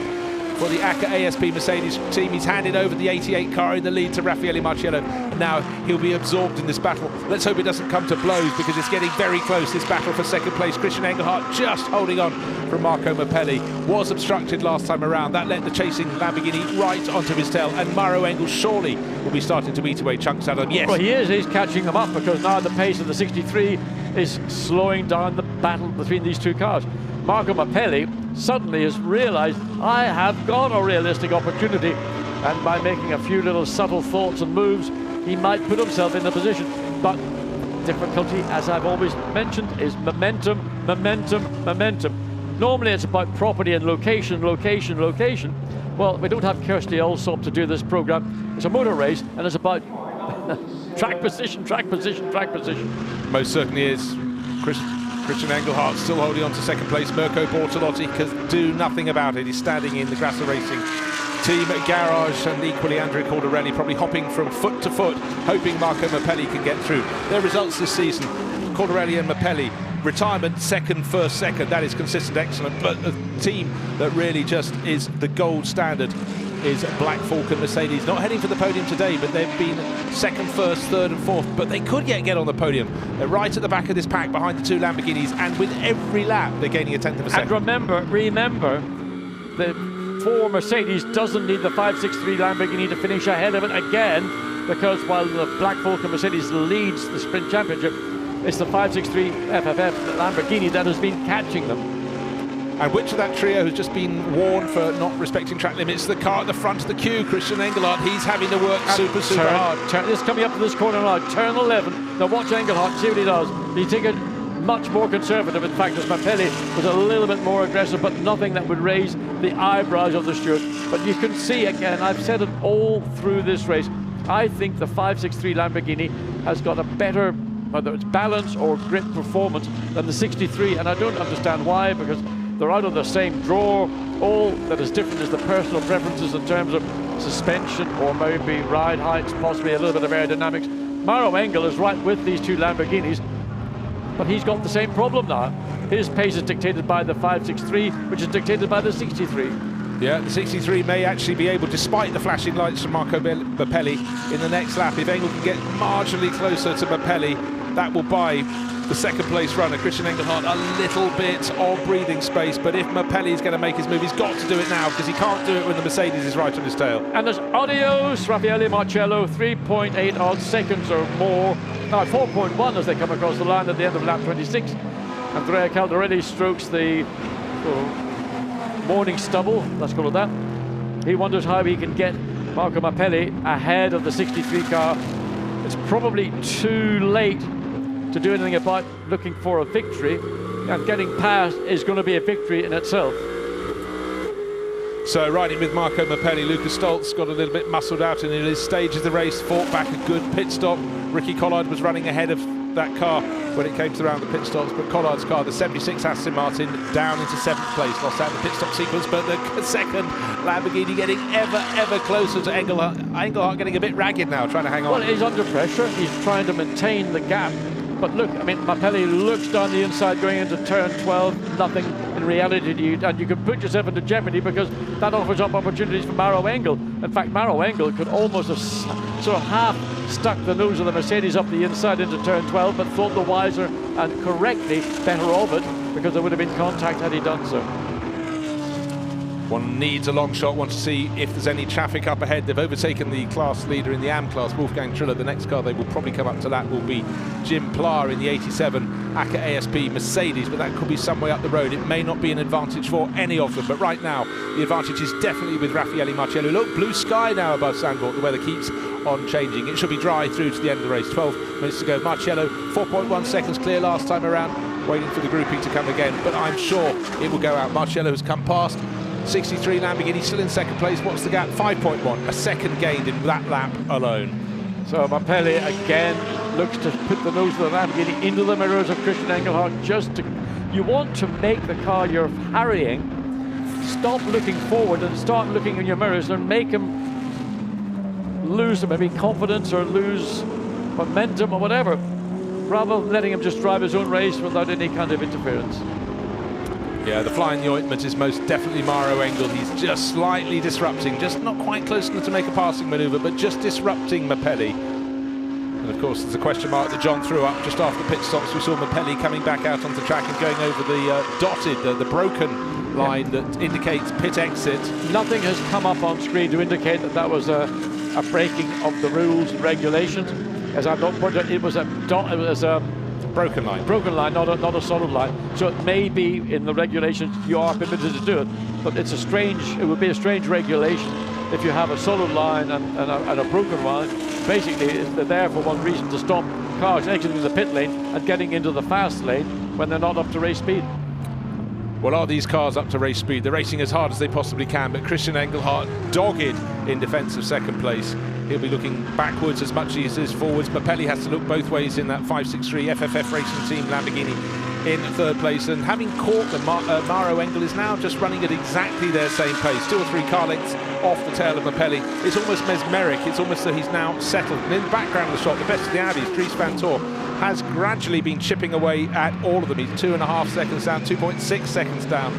for the ACA ASP Mercedes team. He's handed over the 88 car in the lead to Raffaele Marciello. And now he'll be absorbed in this battle. Let's hope it doesn't come to blows because it's getting very close, this battle for second place. Christian Engelhardt just holding on from Marco Mappelli. Was obstructed last time around. That let the chasing Lamborghini right onto his tail. And Maro Engel surely will be starting to eat away chunks out of him. Yes. Well, he is. He's catching them up because now the pace of the 63 is slowing down the battle between these two cars. Marco Mappelli suddenly has realized, I have got a realistic opportunity, and by making a few little subtle thoughts and moves, he might put himself in the position. But difficulty, as I've always mentioned, is momentum, momentum, momentum. Normally it's about property and location, location, location. Well, we don't have Kirsty Alsop to do this program. It's a motor race, and it's about track position, track position, track position. Most certainly is. Christian Engelhardt still holding on to second place. Mirko Bortolotti can do nothing about it. He's standing in the Grasser Racing team garage, and equally Andrea Caldarelli probably hopping from foot to foot, hoping Marco Mappelli can get through. Their results this season, Caldarelli and Mappelli, retirement second, first, second, that is consistent, excellent. But the team that really just is the gold standard is Black Falcon Mercedes. Not heading for the podium today, but they've been second, first, third and fourth, but they could yet get on the podium. They're right at the back of this pack behind the two Lamborghinis, and with every lap they're gaining a tenth of a second. And remember, the 4 Mercedes doesn't need the 563 Lamborghini to finish ahead of it again, because while the Black Falcon Mercedes leads the sprint championship, it's the 563 FFF Lamborghini that has been catching them. And which of that trio has just been warned for not respecting track limits? The car at the front of the queue, Christian Engelhardt, he's having to work super hard. This coming up to this corner now, turn 11. Now watch Engelhardt, see what he does. He take it much more conservative. In fact, as Mappelli was a little bit more aggressive, but nothing that would raise the eyebrows of the steward. But you can see again, I've said it all through this race, I think the 563 Lamborghini has got a better, whether it's balance or grip performance, than the 63, and I don't understand why, because they're out of the same drawer. All that is different is the personal preferences in terms of suspension or maybe ride heights, possibly a little bit of aerodynamics. Maro Engel is right with these two Lamborghinis, but he's got the same problem now. His pace is dictated by the 563, which is dictated by the 63. Yeah, the 63 may actually be able, despite the flashing lights from Marco Mappelli in the next lap, if Engel can get marginally closer to Mappelli, that will buy the second place runner, Christian Engelhardt, a little bit of breathing space, but if Mapelli is going to make his move, he's got to do it now, because he can't do it when the Mercedes is right on his tail. And there's adios, Raffaele Marcello, 3.8 odd seconds or more. Now 4.1 as they come across the line at the end of lap 26. Andrea Caldarelli strokes the morning stubble, let's call it that. He wonders how he can get Marco Mapelli ahead of the 63 car. It's probably too late to do anything about looking for a victory, and getting past is going to be a victory in itself. So riding with Marco Mapelli, Lucas Stoltz got a little bit muscled out in his stage of the race, fought back a good pit stop. Ricky Collard was running ahead of that car when it came to around the pit stops, but Collard's car, the 76 Aston Martin, down into 7th place, lost out the pit stop sequence, but the second Lamborghini getting ever closer to Engelhardt. Engelhardt getting a bit ragged now, trying to hang on. Well, he's under pressure, he's trying to maintain the gap. But look, I mean, Mapelli looks down the inside going into turn 12, nothing in reality, and you can put yourself into jeopardy, because that offers up opportunities for Maro Engel. In fact, Maro Engel could almost have sort of half stuck the nose of the Mercedes up the inside into turn 12, but thought the wiser and correctly better of it, because there would have been contact had he done so. One needs a long shot, want to see if there's any traffic up ahead. They've overtaken the class leader in the AM class, Wolfgang Triller. The next car they will probably come up to that will be Jim Pla in the 87 ACA ASP Mercedes, but that could be some way up the road. It may not be an advantage for any of them, but right now the advantage is definitely with Raffaele Marcello. Look, blue sky now above Zandvoort. The weather keeps on changing. It should be dry through to the end of the race. 12 minutes to go. Marcello 4.1 seconds clear last time around, waiting for the grouping to come again, but I'm sure it will go out. Marcello has come past 63 Lamborghini, still in second place. What's the gap? 5.1, a second gained in that lap alone. So Mapelli again looks to put the nose of the Lamborghini into the mirrors of Christian Engelhardt. You want to make the car you're harrying stop looking forward and start looking in your mirrors, and make him lose maybe confidence or lose momentum or whatever, rather than letting him just drive his own race without any kind of interference. Yeah, the fly in the ointment is most definitely Maro Engel. He's just slightly disrupting, just not quite close enough to make a passing manoeuvre, but just disrupting Mapelli. And of course, there's a question mark that John threw up just after pit stops. We saw Mapelli coming back out onto the track and going over the dotted, the broken line that indicates pit exit. Nothing has come up on screen to indicate that that was a breaking of the rules and regulations. As I've not pointed out, it was a broken line, not a solid line. So it may be in the regulations you are permitted to do it, but it would be a strange regulation if you have a solid line and a broken line. Basically, they're there for one reason: to stop cars exiting the pit lane and getting into the fast lane when they're not up to race speed. Well, are these cars up to race speed? They're racing as hard as they possibly can, but Christian Engelhardt dogged in defence of second place. He'll be looking backwards as much as he is forwards. Mapelli has to look both ways in that 563 FFF Racing Team Lamborghini in third place, and having caught them, Maro Engel is now just running at exactly their same pace, 2 or 3 car lengths off the tail of Mapelli. It's almost mesmeric. It's almost that he's now settled. And in the background of the shot, the best of the Audis, Dries Van Tor, has gradually been chipping away at all of them. He's 2.5 seconds down, 2.6 seconds down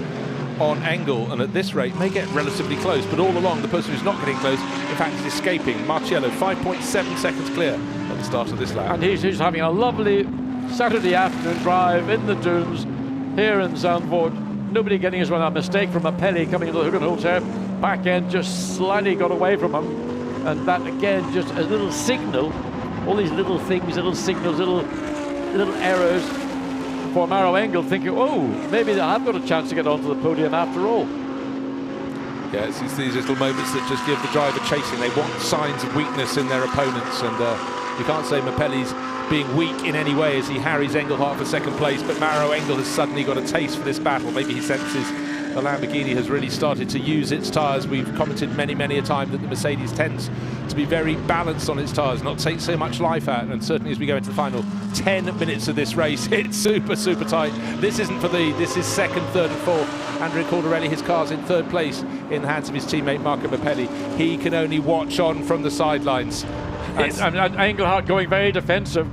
on Engel, and at this rate may get relatively close, but all along the person who's not getting close, in fact, is escaping. Marcello 5.7 seconds clear at the start of this lap. And he's having a lovely Saturday afternoon drive in the dunes here in Zandvoort. Nobody getting his one. A mistake from Mapelli coming into the Hook & Hotel. Back end just slightly got away from him, and that again just a little signal. All these little things, little signals, little errors for Maro Engel, thinking, oh, maybe I've got a chance to get onto the podium after all. Yeah, it's these little moments that just give the driver chasing. They want signs of weakness in their opponents, and you can't say Mapelli's being weak in any way as he harries Engelhardt for second place, but Maro Engel has suddenly got a taste for this battle. Maybe he senses the Lamborghini has really started to use its tyres. We've commented many a time that the Mercedes tends to be very balanced on its tyres, not take so much life out, and certainly as we go into the final 10 minutes of this race, it's super tight. This isn't for this is second, third and fourth. Andrea Caldarelli, his car's in third place in the hands of his teammate Marco Mapelli. He can only watch on from the sidelines. Engelhardt going very defensive.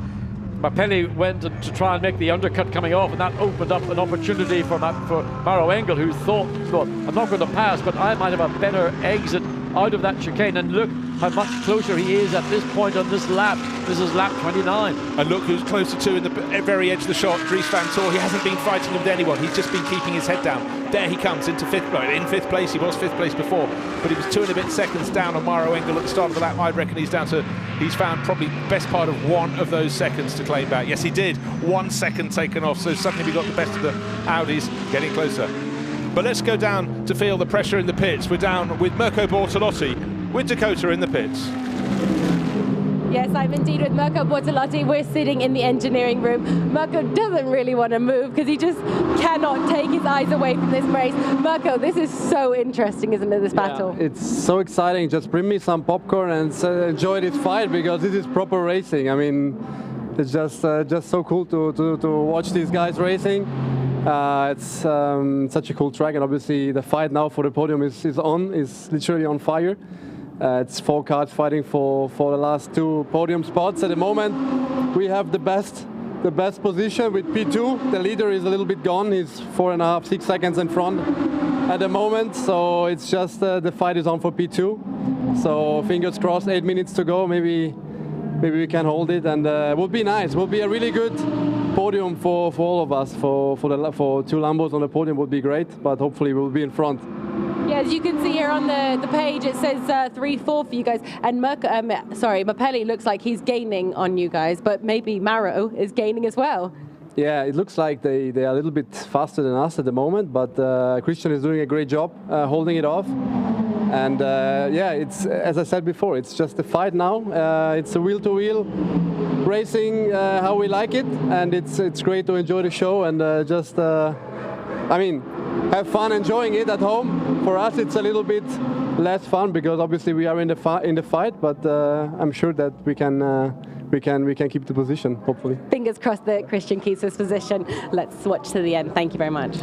Mapelli went to try and make the undercut coming off, and that opened up an opportunity for Maro Engel, who thought, I'm not going to pass, but I might have a better exit out of that chicane, and look how much closer he is at this point on this lap. This is lap 29. And look who's closer to in the very edge of the shot, Dries van Tor. He hasn't been fighting with anyone. He's just been keeping his head down. There he comes into fifth place. He was fifth place before, but he was 2 and a bit seconds down on Mauro Engel at the start of the lap. I reckon he's found probably best part of 1 of those seconds to claim back. Yes, he did. 1 second taken off, so suddenly we got the best of the Audis getting closer. But let's go down to feel the pressure in the pits. We're down with Mirko Bortolotti, with Dakota in the pits. Yes, I'm indeed with Mirko Bortolotti. We're sitting in the engineering room. Mirko doesn't really want to move because he just cannot take his eyes away from this race. Mirko, this is so interesting, isn't it, this battle? It's so exciting. Just bring me some popcorn and enjoy this fight, because this is proper racing. I mean, it's just so cool to watch these guys racing. It's such a cool track, and obviously the fight now for the podium is literally on fire. It's 4 cars fighting for the last 2 podium spots. At the moment, we have the best position with P2. The leader is a little bit gone. He's 4.5, 6 seconds in front at the moment. So it's just the fight is on for P2. So fingers crossed, 8 minutes to go. Maybe we can hold it, and it would be nice. It would be a really good podium for all of us. For 2 Lambos on the podium would be great, but hopefully we'll be in front. Yeah, as you can see here on the page, it says 3-4 for you guys. And Mapelli looks like he's gaining on you guys, but maybe Mauro is gaining as well. Yeah, it looks like they are a little bit faster than us at the moment, but Christian is doing a great job holding it off. And yeah, it's, as I said before, it's just a fight now. It's a wheel-to-wheel racing how we like it, and it's great to enjoy the show and I mean, have fun enjoying it at home. For us, it's a little bit less fun because obviously we are in the fight, but I'm sure that we can keep the position, hopefully. Fingers crossed that Christian keeps his position. Let's watch to the end. Thank you very much.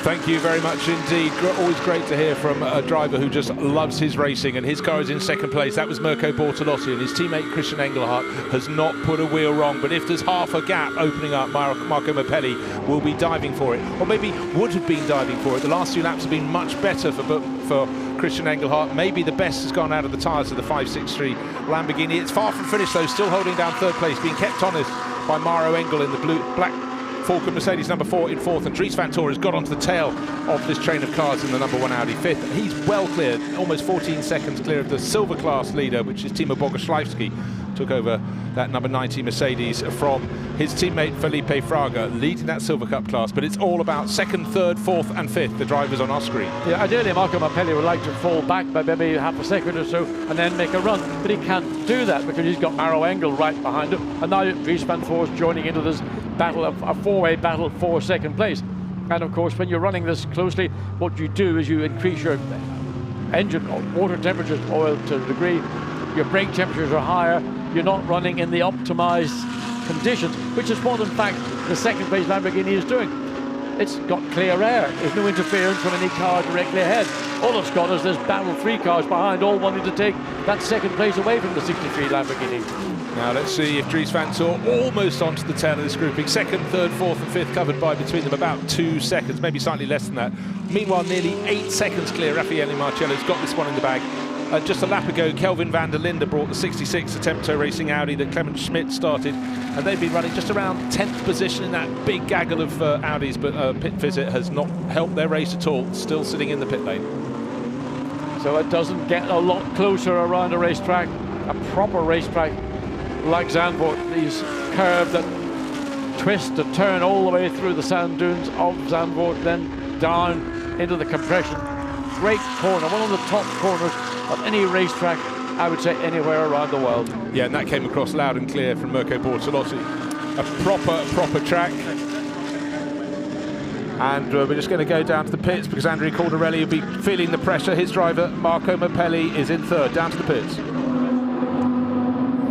Thank you very much indeed. Always great to hear from a driver who just loves his racing, and his car is in second place. That was Mirko Bortolotti, and his teammate Christian Engelhardt has not put a wheel wrong. But if there's half a gap opening up, Marco Mapelli will be diving for it, or maybe would have been diving for it. The last 2 laps have been much better for Christian Engelhardt. Maybe the best has gone out of the tyres of the 563 Lamborghini. It's far from finished though, still holding down third place, being kept honest by Mauro Engel in the black Falcon Mercedes number 4 in fourth, and Dries van Tor has got onto the tail of this train of cars in the number 1 Audi fifth. He's well clear, almost 14 seconds clear of the silver class leader, which is Timo Bogoslawski. Took over that number 90 Mercedes from his teammate Felipe Fraga, leading that Silver Cup class. But it's all about second, third, fourth and fifth, the drivers on our screen. Yeah, ideally Marco Mapelli would like to fall back by maybe half a second or so and then make a run, but he can't do that because he's got Mauro Engel right behind him, and now Dries van Tor is joining into this battle, a four-way battle for second place. And of course, when you're running this closely, what you do is you increase your engine or water temperatures, oil to a degree, your brake temperatures are higher, you're not running in the optimized conditions, which is what in fact the second place Lamborghini is doing. It's got clear air, there's no interference from any car directly ahead. All it's got is this battle 3 cars behind, all wanting to take that second place away from the 63 Lamborghini. Now let's see if Dries van Tor almost onto the tail of this grouping. Second, third, fourth and fifth covered by between them about 2 seconds, maybe slightly less than that. Meanwhile, nearly 8 seconds clear. Raffaele Marcello's got this one in the bag. Just a lap ago, Kelvin van der Linde brought the 66 Attempto Racing Audi that Clement Schmidt started, and they've been running just around 10th position in that big gaggle of Audis, but Pit Visit has not helped their race at all, still sitting in the pit lane. So it doesn't get a lot closer around a racetrack, a proper racetrack like Zandvoort, these curves that twist and turn all the way through the sand dunes of Zandvoort, then down into the compression. Great corner, one of the top corners of any racetrack, I would say, anywhere around the world. Yeah, and that came across loud and clear from Mirko Bortolotti. A proper track. And we're just going to go down to the pits because Andrea Caldarelli will be feeling the pressure. His driver, Marco Mapelli, is in third. Down to the pits.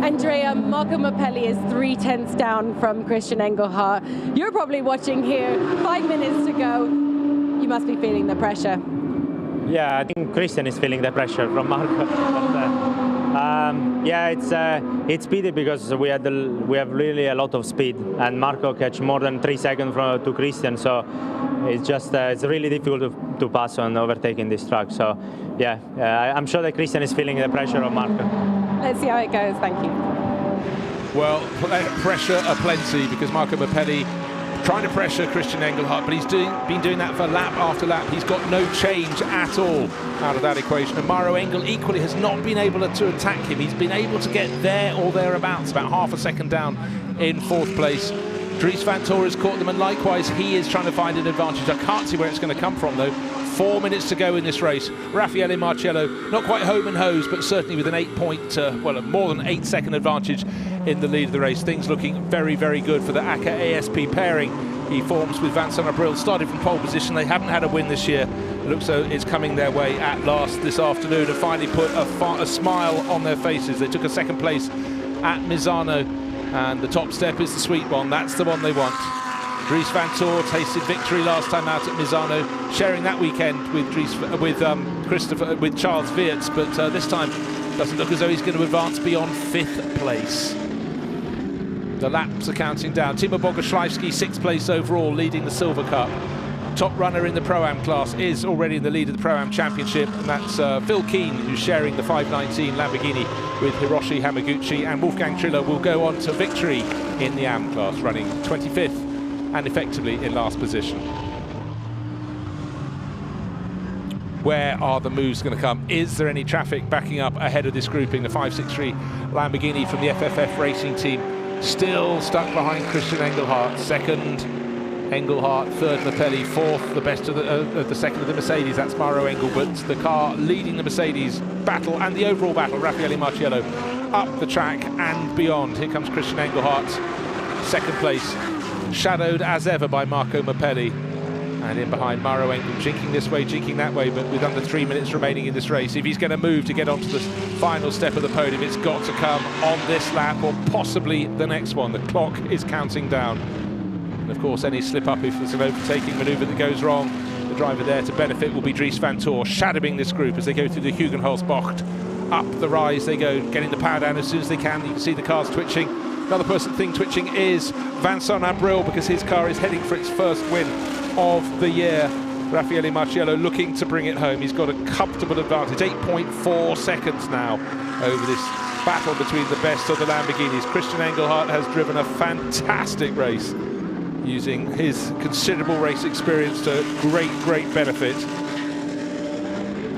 Andrea, Marco Mapelli is 3/10 down from Christian Engelhardt. You're probably watching here, 5 minutes to go. You must be feeling the pressure. Yeah, I think Christian is feeling the pressure from Marco. But, Yeah, it's speedy because we have really a lot of speed, and Marco catch more than 3 seconds to Christian, so it's just it's really difficult to pass on overtaking this track. So yeah, I'm sure that Christian is feeling the pressure of Marco. Let's see how it goes. Thank you. Well, pressure aplenty because Marco Mapelli trying to pressure Christian Engelhardt, but he's been doing that for lap after lap. He's got no change at all out of that equation. And Maro Engel equally has not been able to attack him. He's been able to get there or thereabouts, about half a second down in 4th place. Dries van Tor has caught them, and likewise he is trying to find an advantage. I can't see where it's going to come from though. 4 minutes to go in this race. Raffaele Marciello, not quite home and hose, but certainly with an 8 more than 8 second advantage in the lead of the race. Things looking very, very good for the ACA ASP pairing. He forms with Vincent Abril, started from pole position. They haven't had a win this year. It looks so it's coming their way at last this afternoon and finally put a smile on their faces. They took a 2nd place at Misano, and the top step is the sweet one. That's the one they want. Dries van Tor tasted victory last time out at Misano, sharing that weekend with Charles Weerts, but this time doesn't look as though he's going to advance beyond 5th place. The laps are counting down. Timo Boguszlajski, 6th place overall, leading the Silver Cup. Top runner in the Pro-Am class is already in the lead of the Pro-Am Championship, and that's Phil Keane, who's sharing the 519 Lamborghini with Hiroshi Hamaguchi, and Wolfgang Triller will go on to victory in the AM class, running 25th and effectively in last position. Where are the moves going to come? Is there any traffic backing up ahead of this grouping? The 563 Lamborghini from the FFF racing team still stuck behind Christian Engelhardt. 2nd, Engelhardt. 3rd, Mapelli. 4th, the best of the 2nd of the Mercedes. That's Maro Engel, but the car leading the Mercedes battle and the overall battle, Raffaele Marciello, up the track and beyond. Here comes Christian Engelhardt, 2nd place, shadowed as ever by Marco Mapelli. And in behind, Maro Engel, jinking this way, jinking that way, but with under 3 minutes remaining in this race. If he's going to move to get onto the final step of the podium, it's got to come on this lap or possibly the next one. The clock is counting down. And of course, any slip-up, if there's an overtaking manoeuvre that goes wrong, the driver there to benefit will be Dries van Tor, shadowing this group as they go through the Hugenholzbocht. Up the rise they go, getting the power down as soon as they can. You can see the cars twitching. Another thing twitching is Vincent Abril, because his car is heading for its 1st win of the year. Raffaele Marciello looking to bring it home. He's got a comfortable advantage, 8.4 seconds now over this battle between the best of the Lamborghinis. Christian Engelhardt has driven a fantastic race, using his considerable race experience to great benefit.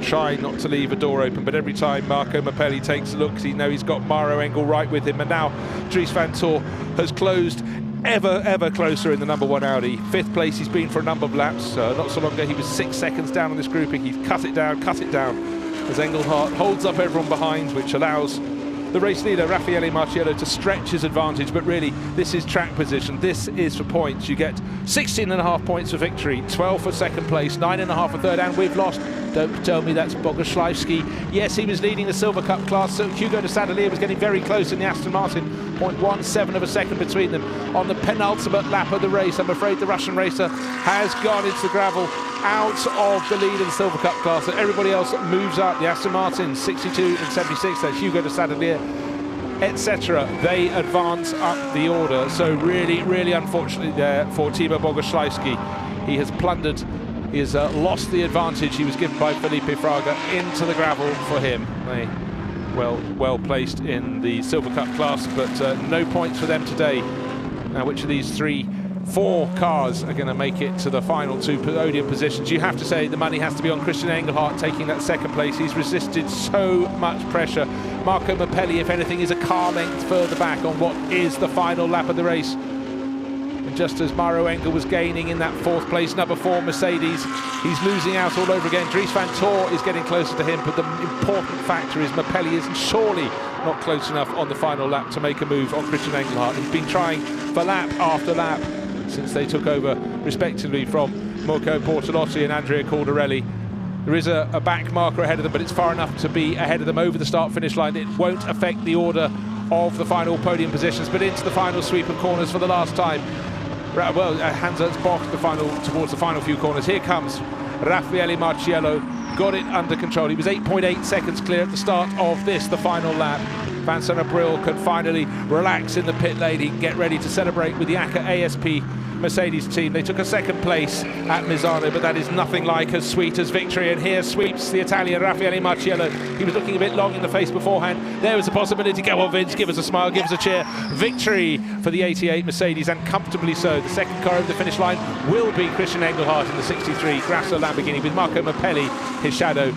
Try not to leave a door open, but every time Marco Mapelli takes a look, he knows he's got Maro Engel right with him, and now Dries van Tor has closed ever closer in the number 1 Audi. 5th place he's been for a number of laps. Not so long ago he was 6 seconds down on this grouping. He's cut it down as Engelhardt holds up everyone behind, which allows the race leader Raffaele Marciello to stretch his advantage. But really, this is track position. This is for points. You get 16.5 points for victory, 12 for 2nd place, 9.5 for 3rd, and we've lost. Don't tell me that's Boguszlajski. Yes, he was leading the Silver Cup class, so Hugo de Sadalier was getting very close in the Aston Martin. 0.17 of a second between them on the penultimate lap of the race. I'm afraid the Russian racer has gone into the gravel, out of the lead in the Silver Cup class. So everybody else moves up. The Aston Martin 62 and 76. That's Hugo de Sadalier, etc. They advance up the order. So really unfortunately there for Timo Boguszlajski. He has plundered. He has lost the advantage he was given by Felipe Fraga into the gravel for him. They well placed in the Silver Cup class, but no points for them today. Now, which of these 4 cars are going to make it to the final 2 podium positions? You have to say the money has to be on Christian Engelhardt taking that 2nd place. He's resisted so much pressure. Marco Mapelli, if anything, is a car length further back on what is the final lap of the race. And just as Maro Engel was gaining in that 4th place, number 4 Mercedes, he's losing out all over again. Dries van Tor is getting closer to him, but the important factor is Mapelli is surely not close enough on the final lap to make a move on Christian Engelhardt. He's been trying for lap after lap since they took over, respectively, from Mirko Bortolotti and Andrea Caldarelli. There is a back marker ahead of them, but it's far enough to be ahead of them over the start-finish line. It won't affect the order of the final podium positions, but into the final sweep of corners for the last time. Well, Hans-Ernst Bock towards the final few corners. Here comes Raffaele Marciello got it under control. He was 8.8 seconds clear at the start of this, the final lap. Vincent Abril could finally relax in the pit lane. He can get ready to celebrate with the ACA ASP Mercedes team. They took a second place at Misano, but that is nothing like as sweet as victory. And here sweeps the Italian Raffaele Marciello. He was looking a bit long in the face beforehand. There was a possibility. Go on, Vince, give us a smile, give us a cheer. Victory for the 88 Mercedes, and comfortably so. The second car over the finish line will be Christian Engelhardt in the 63 Grasso Lamborghini with Marco Mappelli, his shadow.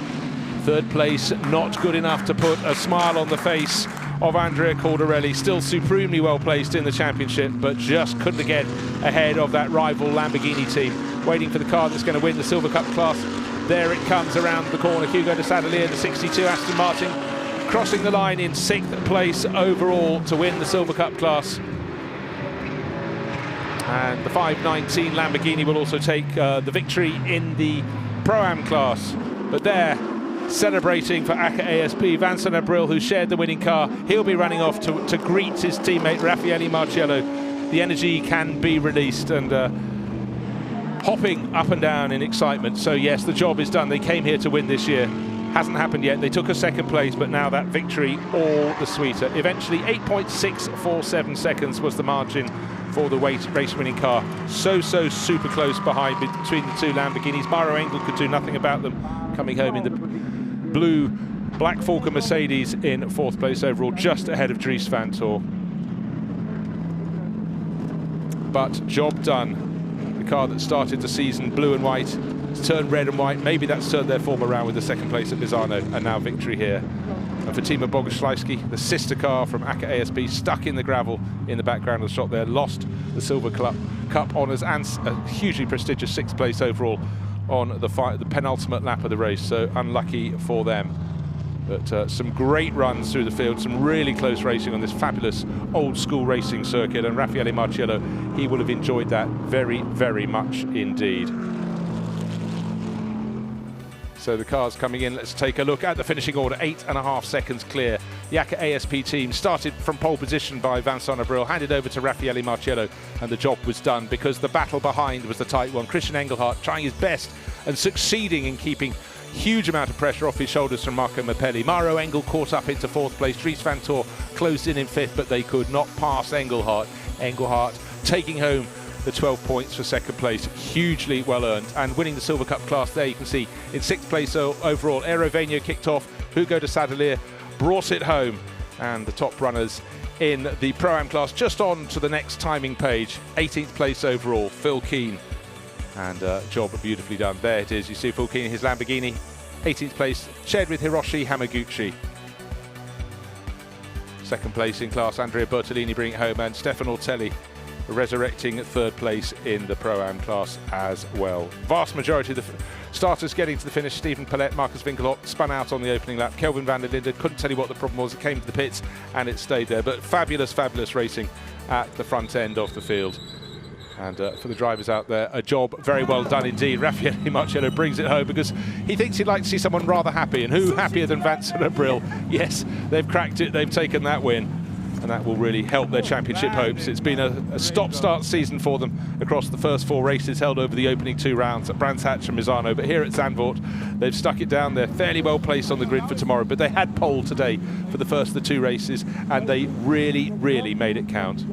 Third place, not good enough to put a smile on the face of Andrea Caldarelli. Still supremely well placed in the championship, but just couldn't get ahead of that rival Lamborghini team. Waiting for the car that's going to win the Silver Cup class. There it comes around the corner. Hugo de Sadalier, the 62 Aston Martin, crossing the line in 6th place overall to win the Silver Cup class. And the 519 Lamborghini will also take the victory in the Pro-Am class. But there, celebrating for ACA ASP, Vincent Abril, who shared the winning car. He'll be running off to greet his teammate Raffaele Marciello. The energy can be released, and hopping up and down in excitement. So yes, the job is done. They came here to win this year. Hasn't happened yet. They took a second place, but now that victory all the sweeter. Eventually 8.647 seconds was the margin for the race-winning car. So super close behind between the two Lamborghinis. Mauro Engel could do nothing about them, coming home in the blue Black Falcon Mercedes in 4th place overall, just ahead of Dries van Tor. But job done. The car that started the season blue and white has turned red and white. Maybe that's turned their form around with the second place at Misano, and now victory here. And for Timo Boguslawski, the sister car from ACA ASP, stuck in the gravel in the background of the shot there, lost the Silver Cup honours and a hugely prestigious 6th place overall on the penultimate lap of the race, so unlucky for them. But some great runs through the field, some really close racing on this fabulous old school racing circuit, and Raffaele Marciello, he will have enjoyed that very, very much indeed. So the cars coming in, let's take a look at the finishing order. 8.5 seconds clear. The ACA ASP team started from pole position by Vincent Abril, handed over to Raffaele Marciello, and the job was done because the battle behind was the tight one. Christian Engelhardt trying his best and succeeding in keeping huge amount of pressure off his shoulders from Marco Mappelli. Mauro Engel caught up into 4th place. Dries van Tor closed in 5th, but they could not pass Engelhardt. Engelhardt taking home the 12 points for 2nd place, hugely well earned, and winning the Silver Cup class there. You can see in 6th place overall. Aerovania kicked off. Hugo de Sadalier brought it home, and the top runners in the Pro-Am class just on to the next timing page. 18th place overall, Phil Keane, and job beautifully done. There it is. You see Phil Keane, his Lamborghini, 18th place, shared with Hiroshi Hamaguchi. 2nd place in class, Andrea Bertolini bringing it home, and Stefan Ortelli resurrecting 3rd place in the Pro-Am class as well. Vast majority of the starters getting to the finish. Stephen Pellett, Marcus Winkelhock spun out on the opening lap. Kelvin van der Linde, couldn't tell you what the problem was. It came to the pits and it stayed there. But fabulous racing at the front end of the field. And for the drivers out there, a job very well done indeed. Raffaele Marciello brings it home because he thinks he'd like to see someone rather happy. And who happier than Vincent Abril? Yes, they've cracked it. They've taken that win. And that will really help their championship hopes. It's been a stop-start season for them across the first 4 races held over the opening 2 rounds at Brands Hatch and Misano. But here at Zandvoort, they've stuck it down. They're fairly well placed on the grid for tomorrow. But they had pole today for the first of the 2 races, and they really, really made it count.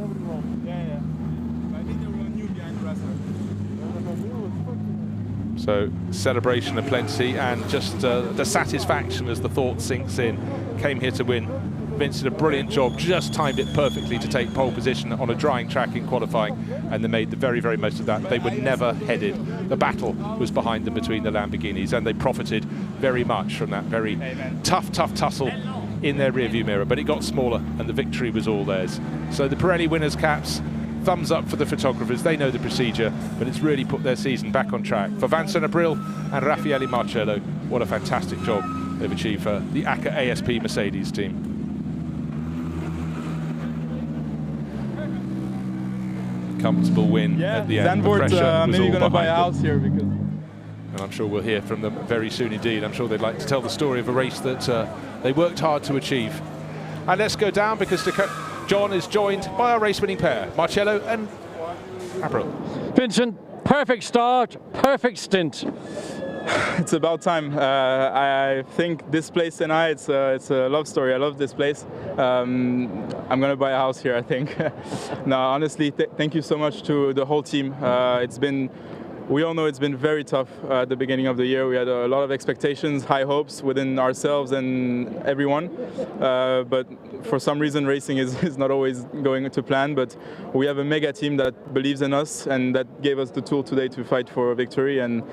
So celebration aplenty, and just the satisfaction as the thought sinks in. Came here to win. Vince did a brilliant job, just timed it perfectly to take pole position on a drying track in qualifying, and they made the very, very most of that. They were never headed. The battle was behind them between the Lamborghinis, and they profited very much from that very tough tussle in their rearview mirror, but it got smaller and the victory was all theirs. So the Pirelli winners' caps, thumbs up for the photographers. They know the procedure, but it's really put their season back on track. For Vincent Abril and Raffaele Marciello, what a fantastic job they've achieved for the ACA ASP Mercedes team. Comfortable win at the end. Zandvoort, maybe going to buy a house here because. And I'm sure we'll hear from them very soon indeed. I'm sure they'd like to tell the story of a race that they worked hard to achieve. And let's go down because John is joined by our race-winning pair, Marciello and Abril. Vincent, perfect start, perfect stint. It's about time. I think this place and it's a love story. I love this place. I'm gonna buy a house here, I think. No, honestly, thank you so much to the whole team. We all know it's been very tough at the beginning of the year. We had a lot of expectations, high hopes within ourselves and everyone. But for some reason, racing is not always going to plan. But we have a mega team that believes in us and that gave us the tool today to fight for a victory. And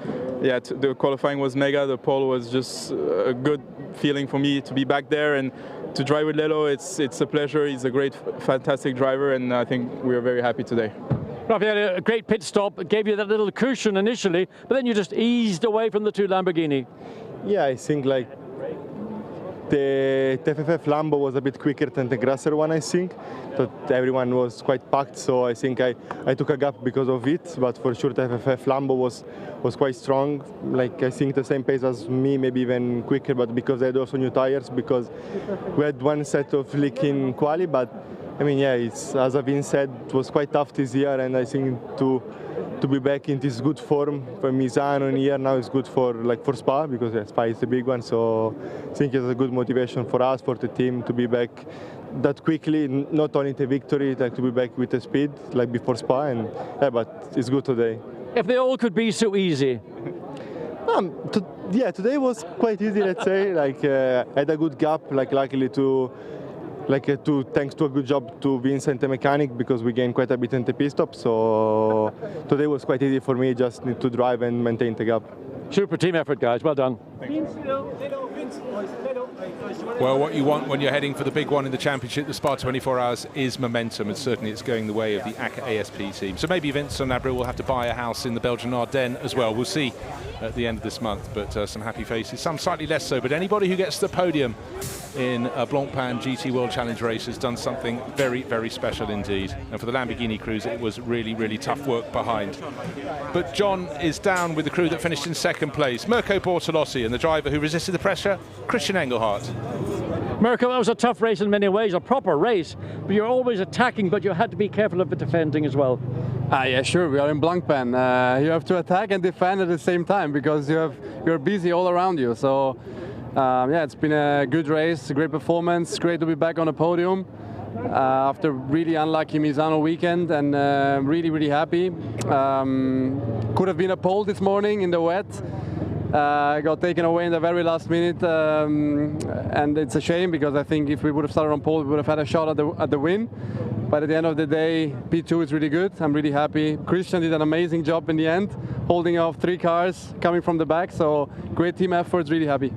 yeah, the qualifying was mega. The pole was just a good feeling for me to be back there and to drive with Lelo. It's a pleasure. He's a great, fantastic driver, and I think we are very happy today. Raphael, a great pit stop, gave you that little cushion initially, but then you just eased away from the two Lamborghini. Yeah, I think like the FFF Lambo was a bit quicker than the Grasser one, I think. But everyone was quite packed, so I think I took a gap because of it. But for sure, the FFF Lambo was quite strong. Like I think the same pace as me, maybe even quicker. But because they had also new tires, because we had one set of leak in quali. But I mean, yeah, it's as Avin said, it was quite tough this year, and I think to be back in this good form for Misano in a year now is good for Spa, because yeah, Spa is the big one. So I think it's a good motivation for us, for the team, to be back that quickly, not only the victory, like to be back with the speed like before Spa, and yeah, but it's good today. If they all could be so easy. Yeah, today was quite easy, let's say. Like had a good gap, like luckily thanks to a good job to Vincent, the mechanic, because we gained quite a bit in the pit stop. So today was quite easy for me, just need to drive and maintain the gap. Super team effort, guys. Well done. Well, what you want when you're heading for the big one in the championship, the Spa 24 Hours, is momentum, and certainly it's going the way of the ACA ASP team. So maybe Vincent Abril will have to buy a house in the Belgian Ardennes as well. We'll see at the end of this month, but some happy faces, some slightly less so. But anybody who gets to the podium in a Blancpain GT World Challenge race has done something very, very special indeed. And for the Lamborghini crews, it was really, really tough work behind. But John is down with the crew that finished in second place. Mirko Bortolotti, and the driver who resisted the pressure, Christian Engelhardt. Mirko, that was a tough race in many ways, a proper race, but you're always attacking, but you had to be careful of the defending as well. Yeah, sure. We are in Blancpain. You have to attack and defend at the same time, because you're busy all around you. So yeah, it's been a good race, a great performance. Great to be back on the podium after really unlucky Misano weekend, and really, really happy. Could have been a pole this morning in the wet. Got taken away in the very last minute, and it's a shame, because I think if we would have started on pole, we would have had a shot at the win. But at the end of the day, P2 is really good. I'm really happy. Christian did an amazing job in the end, holding off 3 cars coming from the back. So great team effort, really happy.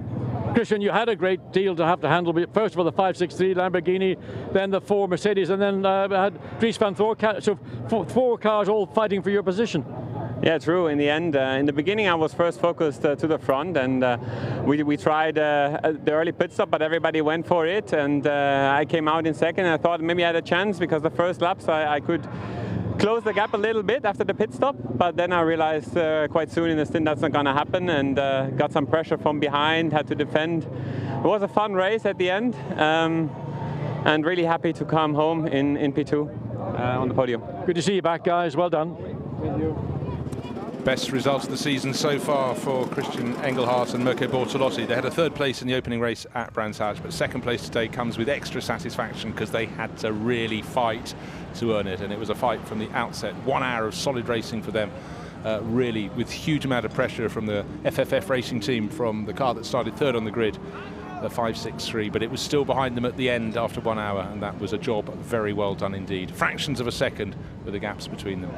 Christian, you had a great deal to have to handle. First of all, the 563 Lamborghini, then the 4 Mercedes, and then had Dries van Thor. So 4 cars all fighting for your position. Yeah, true. In the end, in the beginning, I was first focused to the front, and we tried the early pit stop, but everybody went for it, and I came out in second. And I thought maybe I had a chance, because the first laps I could close the gap a little bit after the pit stop, but then I realized quite soon in the stint that's not going to happen, and got some pressure from behind, had to defend. It was a fun race at the end, and really happy to come home in P2 on the podium. Good to see you back, guys. Well done. Thank you. Best results of the season so far for Christian Engelhardt and Mirko Bortolotti. They had a 3rd place in the opening race at Brands Hatch, but 2nd place today comes with extra satisfaction, because they had to really fight to earn it, and it was a fight from the outset. 1 hour of solid racing for them, really with huge amount of pressure from the FFF racing team, from the car that started 3rd on the grid, the 563, but it was still behind them at the end after 1 hour, and that was a job very well done indeed. Fractions of a second with the gaps between them.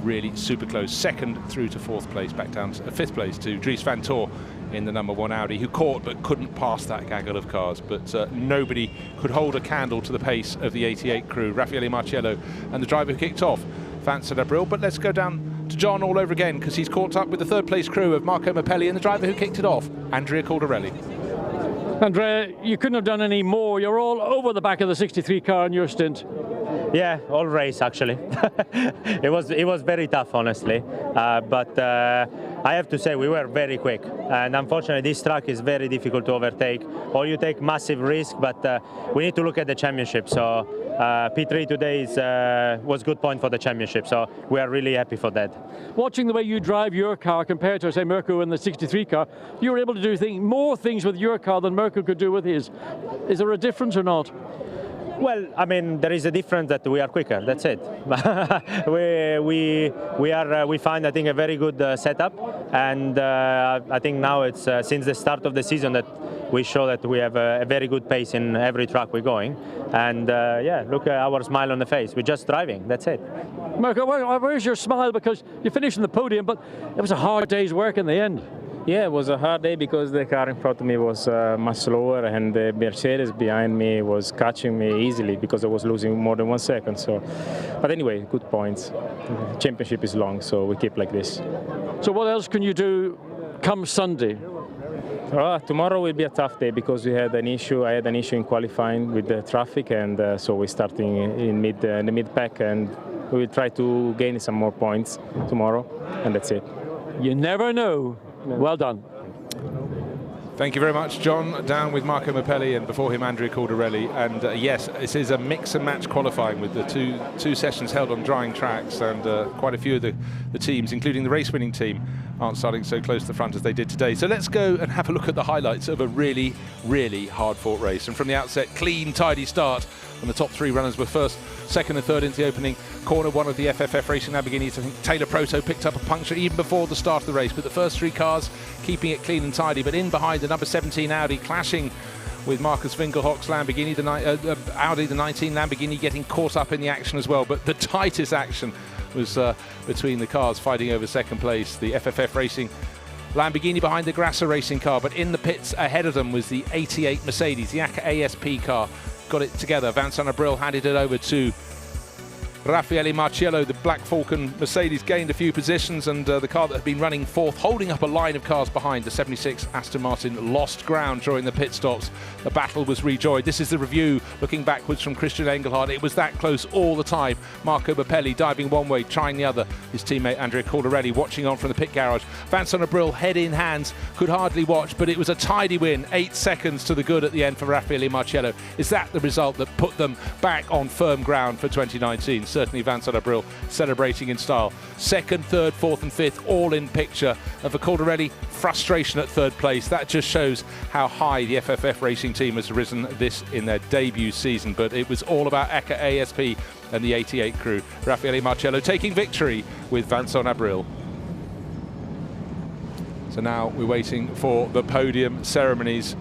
Really super close. 2nd through to 4th place, back down to 5th place to Dries van Thor in the number 1 Audi, who caught but couldn't pass that gaggle of cars. But nobody could hold a candle to the pace of the 88 crew, Raffaele Marciello, and the driver who kicked off, Vincent Abril. But let's go down to John all over again, because he's caught up with the 3rd place crew of Marco Mappelli and the driver who kicked it off, Andrea Caldarelli. Andrea, you couldn't have done any more. You're all over the back of the 63 car in your stint. Yeah, all race actually. It was very tough, honestly. But I have to say we were very quick, and unfortunately this track is very difficult to overtake. Or you take massive risk, but we need to look at the championship. So P3 today was good point for the championship, so we are really happy for that. Watching the way you drive your car compared to, say, Mirko in the 63 car, you were able to do more things with your car than Mirko could do with his. Is there a difference or not? Well, I mean, there is a difference that we are quicker. That's it. we find, I think, a very good setup, and I think now it's since the start of the season that we show that we have a very good pace in every track we're going, and yeah, look at our smile on the face. We're just driving. That's it. Mirko, where's your smile? Because you finished in the podium, but it was a hard day's work in the end. Yeah, it was a hard day because the car in front of me was much slower, and the Mercedes behind me was catching me easily because I was losing more than 1 second. So, but anyway, good points. Championship is long, so we keep like this. So what else can you do come Sunday? Tomorrow will be a tough day because we had an issue. I had an issue in qualifying with the traffic, and so we're starting in the mid pack, and we will try to gain some more points tomorrow, and that's it. You never know. Well done. Thank you very much, John. Down with Marco Mappelli, and before him Andrea Caldarelli. And yes, this is a mix and match qualifying with the two sessions held on drying tracks, and quite a few of the teams, including the race winning team, aren't starting so close to the front as they did today. So let's go and have a look at the highlights of a really, really hard fought race. And from the outset, clean, tidy start. And the top three runners were first, second and third into the opening corner. One of the FFF Racing Lamborghinis, I think Taylor Proto, picked up a puncture even before the start of the race. But the first three cars keeping it clean and tidy. But in behind, the number 17 Audi clashing with Markus Winkelhock's Lamborghini, Audi, the 19 Lamborghini, getting caught up in the action as well. But the tightest action was between the cars fighting over second place. The FFF Racing Lamborghini behind the Grasser Racing car, but in the pits ahead of them was the 88 Mercedes, the ACA ASP car. Got it together. Vincent Abril handed it over to Raffaele Marciello. The Black Falcon Mercedes gained a few positions, and the car that had been running fourth, holding up a line of cars behind, the 76 Aston Martin, lost ground during the pit stops. The battle was rejoined. This is the review looking backwards from Christian Engelhardt. It was that close all the time. Marco Mappelli diving one way, trying the other. His teammate Andrea Caldarelli watching on from the pit garage. Vincent Abril, head in hands, could hardly watch, but it was a tidy win. 8 seconds to the good at the end for Raffaele Marciello. Is that the result that put them back on firm ground for 2019? Certainly Vincent Abril celebrating in style. Second, third, fourth and fifth all in picture. And for Caldarelli, frustration at third place. That just shows how high the FFF Racing team has risen this in their debut season. But it was all about ACA ASP and the 88 crew. Raffaele Marciello taking victory with Vincent Abril. So now we're waiting for the podium ceremonies.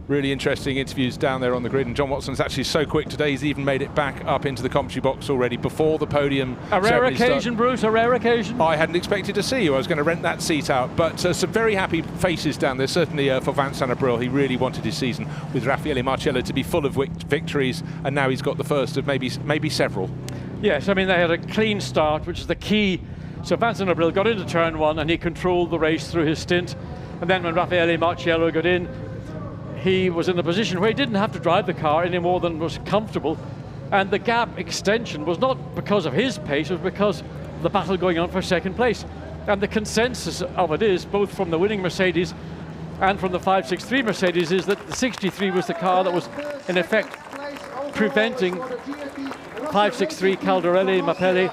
Really interesting interviews down there on the grid, and John Watson's actually so quick today he's even made it back up into the commentary box already before the podium. A rare occasion, Bruce, a rare occasion. I hadn't expected to see you. I was going to rent that seat out, but some very happy faces down there, certainly for Vincent Abril. He really wanted his season with Raffaele Marciello to be full of victories, and now he's got the first of maybe several. Yes, I mean, they had a clean start, which is the key. So Vincent Abril got into turn one and he controlled the race through his stint, and then when Raffaele Marciello got in, he was in a position where he didn't have to drive the car any more than was comfortable, and the gap extension was not because of his pace, it was because of the battle going on for second place. And the consensus of it is, both from the winning Mercedes and from the 563 Mercedes, is that the 63 was the car that was in effect preventing 563 Caldarelli, Mappelli,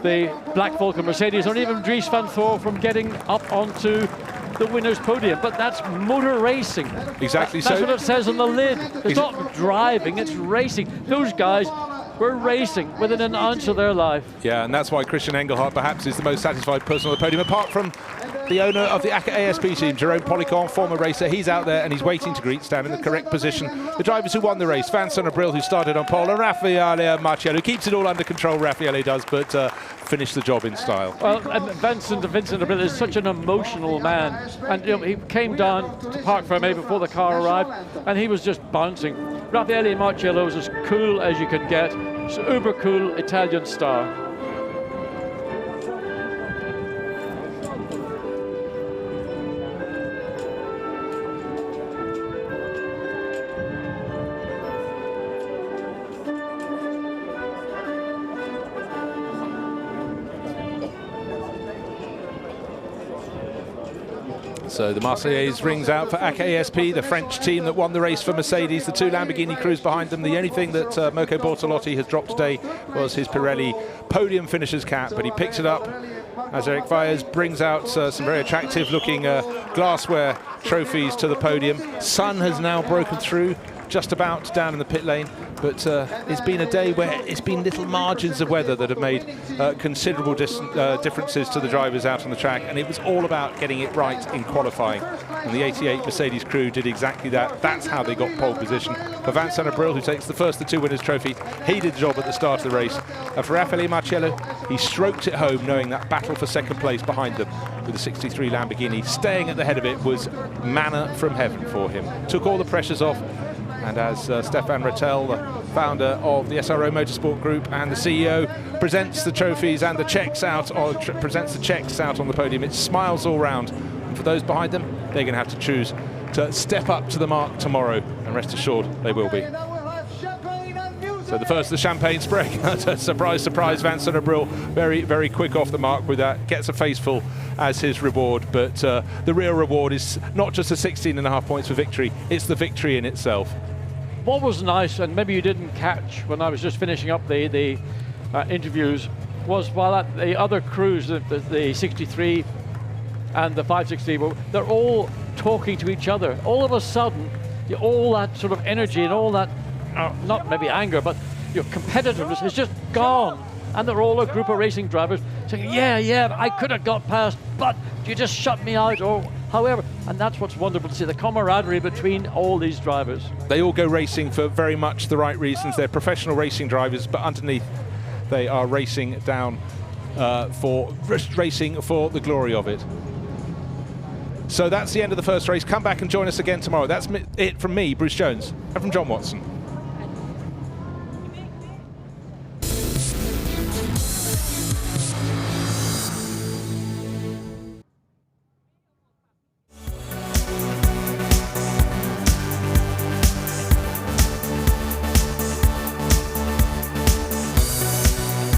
the Black Falcon Mercedes, or even Dries van Thor from getting up onto the winner's podium. But that's motor racing. Exactly. That's what it says on the lid. It's not driving, it's racing. Those guys were racing within an ounce of their life. Yeah, and that's why Christian Engelhardt perhaps is the most satisfied person on the podium, apart from the owner of the ACA ASP team, Jerome Policon, former racer. He's out there and he's waiting to greet, stand in the correct position. The drivers who won the race, Vincent Abril, who started on pole, and Raffaele Marciello, who keeps it all under control, Raffaele does, but finished the job in style. Well, and Vincent Abril is such an emotional man, and he came down to Parc Fermé before the car arrived, and he was just bouncing. Raffaele Marciello is as cool as you can get. It's an uber cool Italian star. So the Marseillaise rings out for AKSP, the French team that won the race for Mercedes. The two Lamborghini crews behind them. The only thing that Mirko Bortolotti has dropped today was his Pirelli podium finisher's cap, but he picks it up as Eric Vyers brings out some very attractive looking glassware trophies to the podium. Sun has now broken through, just about down in the pit lane, but it's been a day where it's been little margins of weather that have made considerable differences to the drivers out on the track, and it was all about getting it right in qualifying. And the 88 Mercedes crew did exactly that. That's how they got pole position. For Vincent Abril, who takes the first of the two winners' trophy, he did the job at the start of the race. And for Raffaele Marciello, he stroked it home, knowing that battle for second place behind them with the 63 Lamborghini. Staying at the head of it was manna from heaven for him. Took all the pressures off. And as Stefan Rattel, the founder of the SRO Motorsport Group and the CEO, presents the trophies and the checks out, or presents the checks out on the podium, it's smiles all round. And for those behind them, they're going to have to choose to step up to the mark tomorrow, and rest assured they will be. So the first of the champagne spray, surprise, surprise, Vincent Abril, very, very quick off the mark with that, gets a face full as his reward, but the real reward is not just the 16.5 points for victory, it's the victory in itself. What was nice, and maybe you didn't catch when I was just finishing up the interviews, was while at the other crews, the 63 and the 560, they're all talking to each other. All of a sudden, all that sort of energy and all that, not maybe anger, but your competitiveness is just gone. And they're all a group of racing drivers saying, yeah, I could have got past, but you just shut me out, or however. And that's what's wonderful to see, the camaraderie between all these drivers. They all go racing for very much the right reasons. They're professional racing drivers, but underneath they are racing down racing for the glory of it. So that's the end of the first race. Come back and join us again tomorrow. That's it from me, Bruce Jones, and from John Watson.